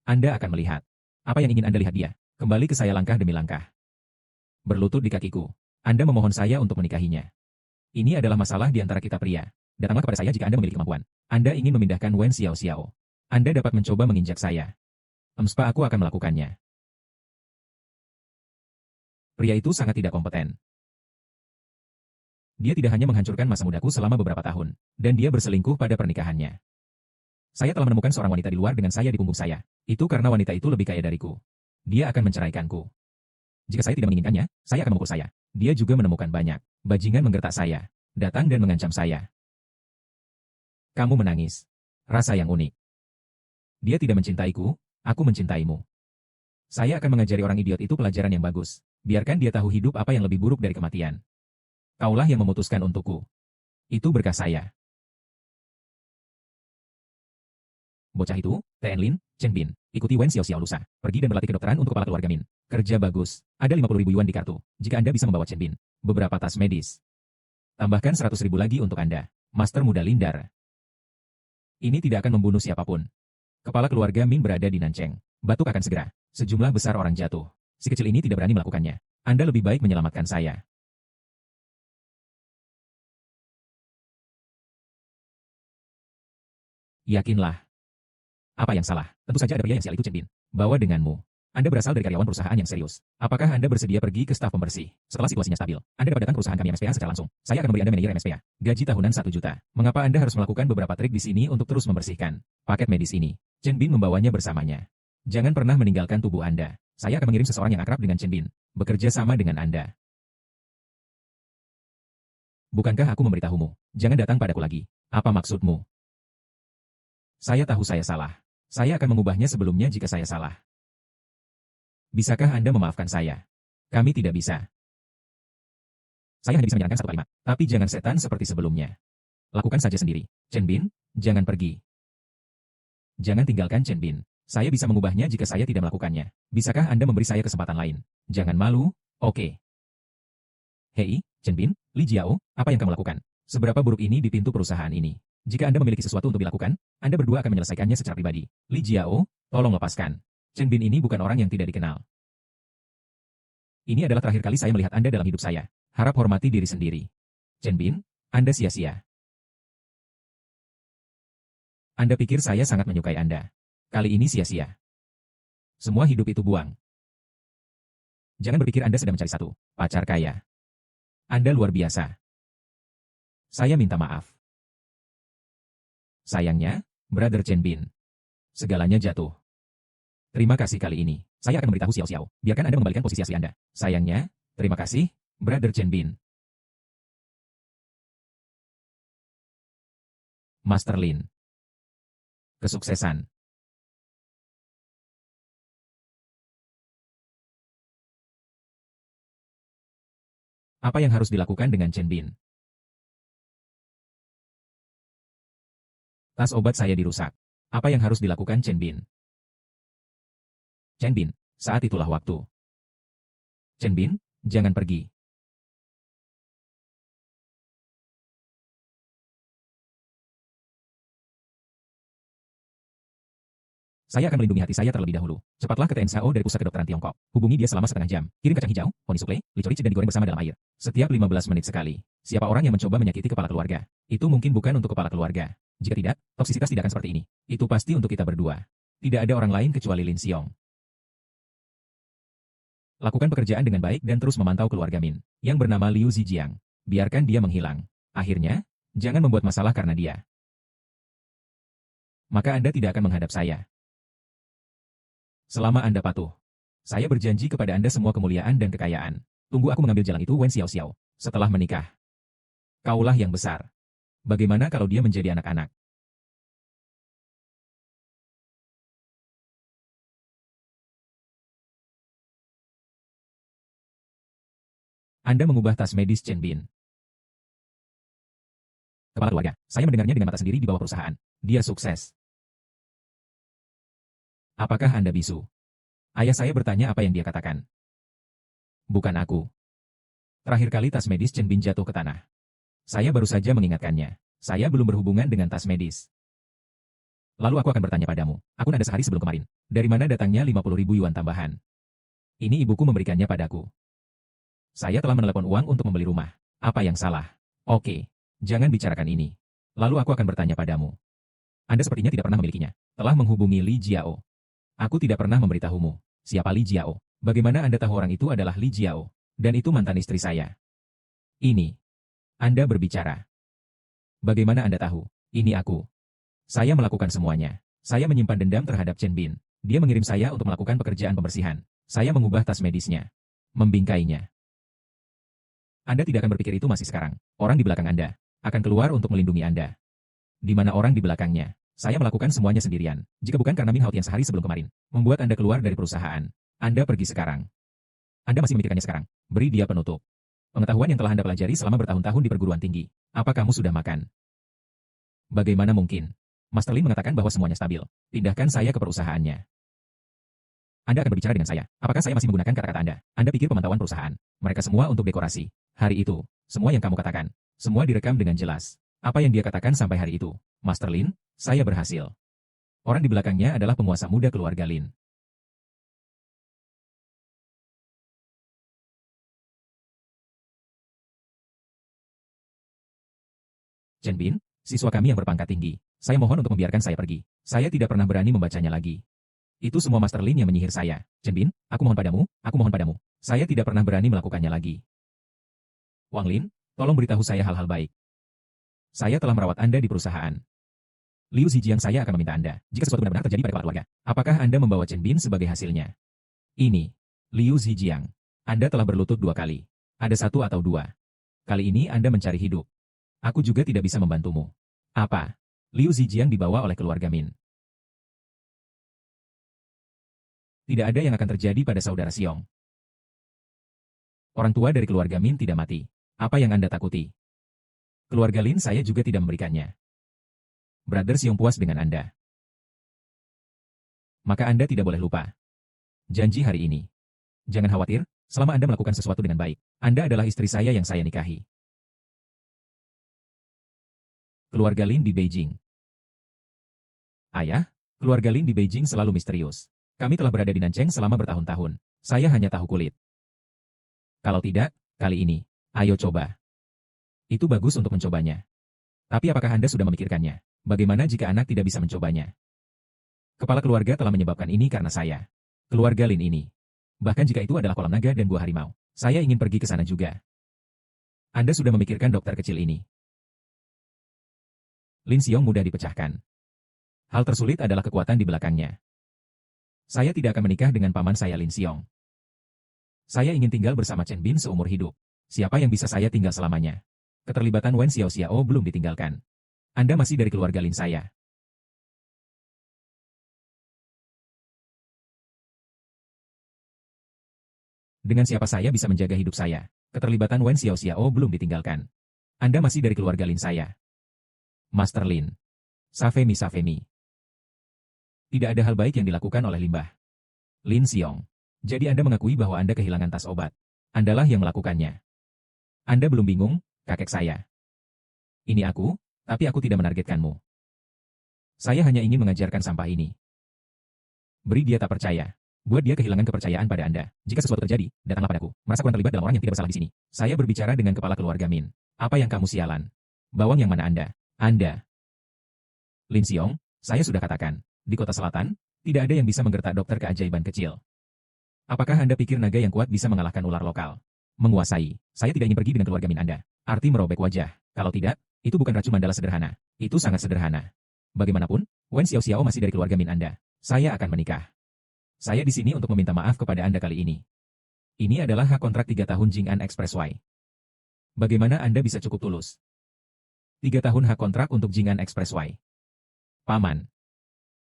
Anda akan melihat. Apa yang ingin Anda lihat dia? Kembali ke saya langkah demi langkah. Berlutut di kakiku. Anda memohon saya untuk menikahinya. Ini adalah masalah di antara kita pria. Datanglah kepada saya jika Anda memiliki kemampuan. Anda ingin memindahkan Wen Xiao Xiao. Anda dapat mencoba menginjak saya. Aku akan melakukannya. Pria itu sangat tidak kompeten. Dia tidak hanya menghancurkan masa mudaku selama beberapa tahun, dan dia berselingkuh pada pernikahannya. Saya telah menemukan seorang wanita di luar dengan saya di punggung saya. Itu karena wanita itu lebih kaya dariku. Dia akan menceraikanku. Jika saya tidak menginginkannya, saya akan memukul saya. Dia juga menemukan banyak. Bajingan menggertak saya. Datang dan mengancam saya. Kamu menangis. Rasa yang unik. Dia tidak mencintaiku, aku mencintaimu. Saya akan mengajari orang idiot itu pelajaran yang bagus. Biarkan dia tahu hidup apa yang lebih buruk dari kematian. Kaulah yang memutuskan untukku. Itu berkah saya. Bocah itu, Lin, Chen Bin, ikuti Wen Xiao Xiao lusa. Pergi dan berlatih kedokteran untuk kepala keluarga Min. Kerja bagus. Ada 50.000 yuan di kartu. Jika Anda bisa membawa Chen Bin. Beberapa tas medis. Tambahkan 100.000 lagi untuk Anda. Master muda Lindar. Ini tidak akan membunuh siapapun. Kepala keluarga Min berada di Nancheng. Batuk akan segera. Sejumlah besar orang jatuh. Si kecil ini tidak berani melakukannya. Anda lebih baik menyelamatkan saya. Yakinlah. Apa yang salah? Tentu saja ada pria yang sial itu Chen Bin. Bawa denganmu. Anda berasal dari karyawan perusahaan yang serius. Apakah Anda bersedia pergi ke staf pembersih? Setelah situasinya stabil, Anda dapat datang ke perusahaan kami MSPA secara langsung. Saya akan memberi Anda manajer MSPA. Gaji tahunan 1 juta. Mengapa Anda harus melakukan beberapa trik di sini untuk terus membersihkan paket medis ini? Chen Bin membawanya bersamanya. Jangan pernah meninggalkan tubuh Anda. Saya akan mengirim seseorang yang akrab dengan Chen Bin. Bekerja sama dengan Anda. Bukankah aku memberitahumu? Jangan datang padaku lagi. Apa maksudmu? Saya tahu saya salah. Saya akan mengubahnya sebelumnya jika saya salah. Bisakah Anda memaafkan saya? Kami tidak bisa. Saya hanya bisa menyarankan satu kalimat, tapi jangan setan seperti sebelumnya. Lakukan saja sendiri. Chen Bin, jangan pergi. Jangan tinggalkan Chen Bin. Saya bisa mengubahnya jika saya tidak melakukannya. Bisakah Anda memberi saya kesempatan lain? Jangan malu, Oke. Hei, Chen Bin, Li Jiao, apa yang kamu lakukan? Seberapa buruk ini di pintu perusahaan ini? Jika Anda memiliki sesuatu untuk dilakukan, Anda berdua akan menyelesaikannya secara pribadi. Li Jiao, tolong lepaskan. Chen Bin ini bukan orang yang tidak dikenal. Ini adalah terakhir kali saya melihat Anda dalam hidup saya. Harap hormati diri sendiri. Chen Bin, Anda sia-sia. Anda pikir saya sangat menyukai Anda. Kali ini sia-sia. Semua hidup itu buang. Jangan berpikir Anda sedang mencari satu pacar kaya. Anda luar biasa. Saya minta maaf. Sayangnya, Brother Chen Bin. Segalanya jatuh. Terima kasih kali ini. Saya akan memberitahu Xiao Xiao. Biarkan Anda mengembalikan posisi asli Anda. Sayangnya, terima kasih, Brother Chen Bin. Master Lin. Kesuksesan. Apa yang harus dilakukan dengan Chen Bin? Tas obat saya dirusak. Apa yang harus dilakukan Chen Bin? Chen Bin, saat itulah waktu. Chen Bin, jangan pergi. Saya akan melindungi hati saya terlebih dahulu. Cepatlah ke TNSAO dari Pusat Kedokteran Tiongkok. Hubungi dia selama setengah jam. Kirim kacang hijau, poni suple, licorice dan digoreng bersama dalam air. Setiap 15 menit sekali. Siapa orang yang mencoba menyakiti kepala keluarga? Itu mungkin bukan untuk kepala keluarga. Jika tidak, toksisitas tidak akan seperti ini. Itu pasti untuk kita berdua. Tidak ada orang lain kecuali Lin Xiong. Lakukan pekerjaan dengan baik dan terus memantau keluarga Min, yang bernama Liu Zijiang. Biarkan dia menghilang. Akhirnya, jangan membuat masalah karena dia. Maka Anda tidak akan menghadap saya. Selama Anda patuh. Saya berjanji kepada Anda semua kemuliaan dan kekayaan. Tunggu aku mengambil jalan itu Wen Xiao Xiao. Setelah menikah. Kaulah yang besar. Bagaimana kalau dia menjadi anak-anak? Anda mengubah tas medis Chen Bin. Kepala keluarga, saya mendengarnya dengan mata sendiri di bawah perusahaan. Dia sukses. Apakah Anda bisu? Ayah saya bertanya apa yang dia katakan. Bukan aku. Terakhir kali tas medis Chen Bin jatuh ke tanah. Saya baru saja mengingatkannya. Saya belum berhubungan dengan tas medis. Lalu aku akan bertanya padamu, akun Anda sehari sebelum kemarin. Dari mana datangnya 50.000 yuan tambahan? Ini ibuku memberikannya padaku. Saya telah menelepon uang untuk membeli rumah. Apa yang salah? Oke, jangan bicarakan ini. Lalu aku akan bertanya padamu. Anda sepertinya tidak pernah memilikinya. Telah menghubungi Li Jiao. Aku tidak pernah memberitahumu. Siapa Li Jiao? Bagaimana Anda tahu orang itu adalah Li Jiao? Dan itu mantan istri saya. Ini. Anda berbicara. Bagaimana Anda tahu? Ini aku. Saya melakukan semuanya. Saya menyimpan dendam terhadap Chen Bin. Dia mengirim saya untuk melakukan pekerjaan pembersihan. Saya mengubah tas medisnya. Membingkainya. Anda tidak akan berpikir itu masih sekarang. Orang di belakang Anda akan keluar untuk melindungi Anda. Di mana orang di belakangnya? Saya melakukan semuanya sendirian. Jika bukan karena Min Hao Tian sehari sebelum kemarin membuat Anda keluar dari perusahaan, Anda pergi sekarang. Anda masih memikirkannya sekarang. Beri dia penutup. Pengetahuan yang telah Anda pelajari selama bertahun-tahun di perguruan tinggi. Apa kamu sudah makan? Bagaimana mungkin? Master Lin mengatakan bahwa semuanya stabil. Pindahkan saya ke perusahaannya. Anda akan berbicara dengan saya. Apakah saya masih menggunakan kata-kata Anda? Anda pikir pemantauan perusahaan. Mereka semua untuk dekorasi. Hari itu, semua yang kamu katakan, semua direkam dengan jelas. Apa yang dia katakan sampai hari itu? Master Lin, saya berhasil. Orang di belakangnya adalah penguasa muda keluarga Lin. Chen Bin, siswa kami yang berpangkat tinggi. Saya mohon untuk membiarkan saya pergi. Saya tidak pernah berani membacanya lagi. Itu semua Master Lin yang menyihir saya. Chen Bin, aku mohon padamu, aku mohon padamu. Saya tidak pernah berani melakukannya lagi. Wang Lin, tolong beritahu saya hal-hal baik. Saya telah merawat Anda di perusahaan. Liu Zijiang saya akan meminta Anda, jika sesuatu benar-benar terjadi pada kepala keluarga, apakah Anda membawa Chen Bin sebagai hasilnya? Ini, Liu Zijiang. Anda telah berlutut 2 kali. Ada 1 atau 2. Kali ini Anda mencari hidup. Aku juga tidak bisa membantumu. Apa? Liu Zijiang dibawa oleh keluarga Min. Tidak ada yang akan terjadi pada saudara Xiong. Orang tua dari keluarga Min tidak mati. Apa yang Anda takuti? Keluarga Lin saya juga tidak memberikannya. Brother Xiong puas dengan Anda. Maka Anda tidak boleh lupa. Janji hari ini. Jangan khawatir, Selama Anda melakukan sesuatu dengan baik, Anda adalah istri saya yang saya nikahi. Keluarga Lin di Beijing. Ayah, keluarga Lin di Beijing selalu misterius. Kami telah berada di Nancheng selama bertahun-tahun. Saya hanya tahu kulit. Kalau tidak, kali ini, ayo coba. Itu bagus untuk mencobanya. Tapi apakah Anda sudah memikirkannya? Bagaimana jika anak tidak bisa mencobanya? Kepala keluarga telah menyebabkan ini karena saya. Keluarga Lin ini. Bahkan jika itu adalah kolam naga dan buah harimau. Saya ingin pergi ke sana juga. Anda sudah memikirkan dokter kecil ini. Lin Xiong mudah dipecahkan. Hal tersulit adalah kekuatan di belakangnya. Saya tidak akan menikah dengan paman saya Lin Xiong. Saya ingin tinggal bersama Chen Bin seumur hidup. Siapa yang bisa saya tinggal selamanya? Keterlibatan Wen Xiao Xiao belum ditinggalkan. Anda masih dari keluarga Lin saya. Dengan siapa saya bisa menjaga hidup saya? Keterlibatan Wen Xiao Xiao belum ditinggalkan. Anda masih dari keluarga Lin saya. Master Lin. Safemi Safemi. Tidak ada hal baik yang dilakukan oleh limbah. Lin Xiong. Jadi Anda mengakui bahwa Anda kehilangan tas obat. Andalah yang melakukannya. Anda belum bingung, kakek saya. Ini aku, tapi aku tidak menargetkanmu. Saya hanya ingin mengajarkan sampah ini. Beri dia tak percaya. Buat dia kehilangan kepercayaan pada Anda. Jika sesuatu terjadi, datanglah padaku. Merasa kurang terlibat dalam orang yang tidak bersalah di sini. Saya berbicara dengan kepala keluarga Min. Apa yang kamu sialan? Bawang yang mana Anda? Anda. Lin Xiong, saya sudah katakan. Di kota selatan, tidak ada yang bisa menggertak dokter keajaiban kecil. Apakah Anda pikir naga yang kuat bisa mengalahkan ular lokal? Menguasai. Saya tidak ingin pergi dengan keluarga Min Anda. Arti merobek wajah. Kalau tidak, itu bukan racun mandala sederhana. Itu sangat sederhana. Bagaimanapun, Wen Xiao Xiao masih dari keluarga Min Anda. Saya akan menikah. Saya di sini untuk meminta maaf kepada Anda kali ini. Ini adalah hak kontrak 3 tahun Jing'an Expressway. Bagaimana Anda bisa cukup tulus? 3 tahun hak kontrak untuk Jing'an Expressway. Paman.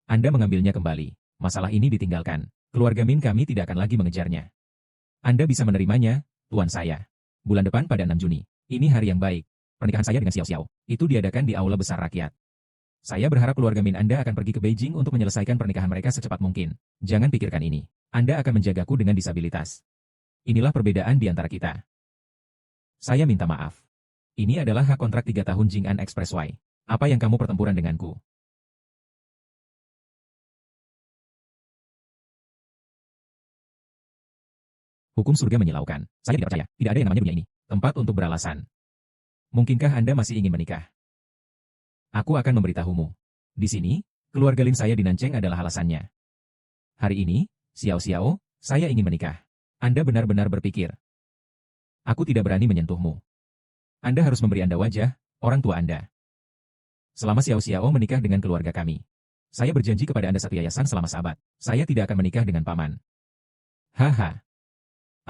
Anda mengambilnya kembali. Masalah ini ditinggalkan. Keluarga Min kami tidak akan lagi mengejarnya. Anda bisa menerimanya, tuan saya. Bulan depan pada 6 Juni. Ini hari yang baik. Pernikahan saya dengan Xiao Xiao. Itu diadakan di Aula Besar Rakyat. Saya berharap keluarga Min Anda akan pergi ke Beijing untuk menyelesaikan pernikahan mereka secepat mungkin. Jangan pikirkan ini. Anda akan menjagaku dengan disabilitas. Inilah perbedaan di antara kita. Saya minta maaf. Ini adalah hak kontrak 3 tahun Jing'an Expressway. Apa yang kamu pertempuran denganku? Hukum surga menyilaukan. Saya tidak percaya. Tidak ada yang namanya dunia ini. Tempat untuk beralasan. Mungkinkah Anda masih ingin menikah? Aku akan memberitahumu. Di sini, keluarga Lin saya di Nancheng adalah alasannya. Hari ini, Xiao Xiao, saya ingin menikah. Anda benar-benar berpikir. Aku tidak berani menyentuhmu. Anda harus memberi Anda wajah, orang tua Anda. Selama Xiao Xiao menikah dengan keluarga kami. Saya berjanji kepada Anda satu yayasan selama sahabat. Saya tidak akan menikah dengan paman. Haha.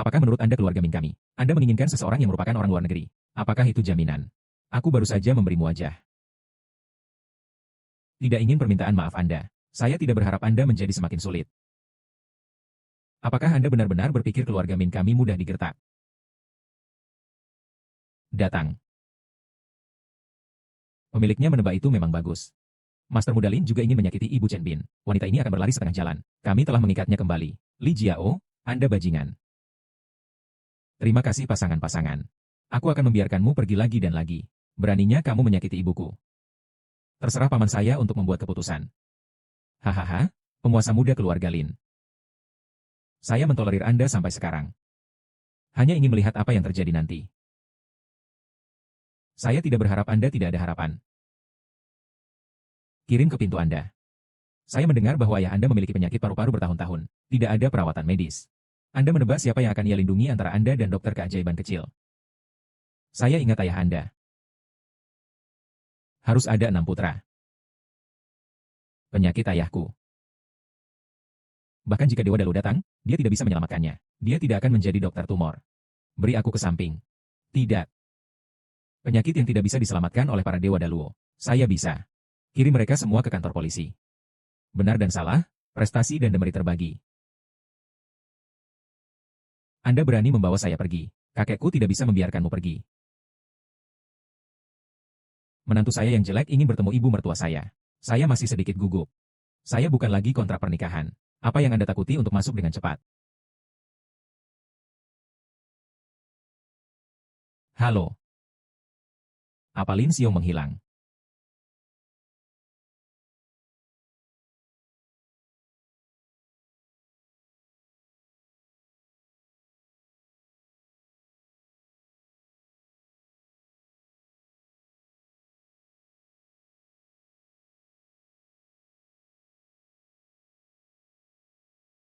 Apakah menurut Anda keluarga Min kami? Anda menginginkan seseorang yang merupakan orang luar negeri. Apakah itu jaminan? Aku baru saja memberimu wajah. Tidak ingin permintaan maaf Anda. Saya tidak berharap Anda menjadi semakin sulit. Apakah Anda benar-benar berpikir keluarga Min kami mudah digertak? Datang. Pemiliknya menebak itu memang bagus. Master Muda Lin juga ingin menyakiti Ibu Chen Bin. Wanita ini akan berlari setengah jalan. Kami telah mengikatnya kembali. Li Jiao, Anda bajingan. Terima kasih pasangan-pasangan. Aku akan membiarkanmu pergi lagi dan lagi. Beraninya kamu menyakiti ibuku. Terserah paman saya untuk membuat keputusan. Hahaha, penguasa muda keluarga Lin. Saya mentolerir Anda sampai sekarang. Hanya ingin melihat apa yang terjadi nanti. Saya tidak berharap Anda tidak ada harapan. Kirim ke pintu Anda. Saya mendengar bahwa ayah Anda memiliki penyakit paru-paru bertahun-tahun. Tidak ada perawatan medis. Anda menebak siapa yang akan ia lindungi antara Anda dan dokter keajaiban kecil. Saya ingat ayah Anda. Harus ada 6 putra. Penyakit ayahku. Bahkan jika Dewa Dalu datang, dia tidak bisa menyelamatkannya. Dia tidak akan menjadi dokter tumor. Beri aku ke samping. Tidak. Penyakit yang tidak bisa diselamatkan oleh para Dewa Daluo. Saya bisa. Kirim mereka semua ke kantor polisi. Benar dan salah, prestasi dan demeri terbagi. Anda berani membawa saya pergi. Kakekku tidak bisa membiarkanmu pergi. Menantu saya yang jelek ingin bertemu ibu mertua saya. Saya masih sedikit gugup. Saya bukan lagi kontrak pernikahan. Apa yang Anda takuti untuk masuk dengan cepat? Halo. Apa Lin Xiong menghilang?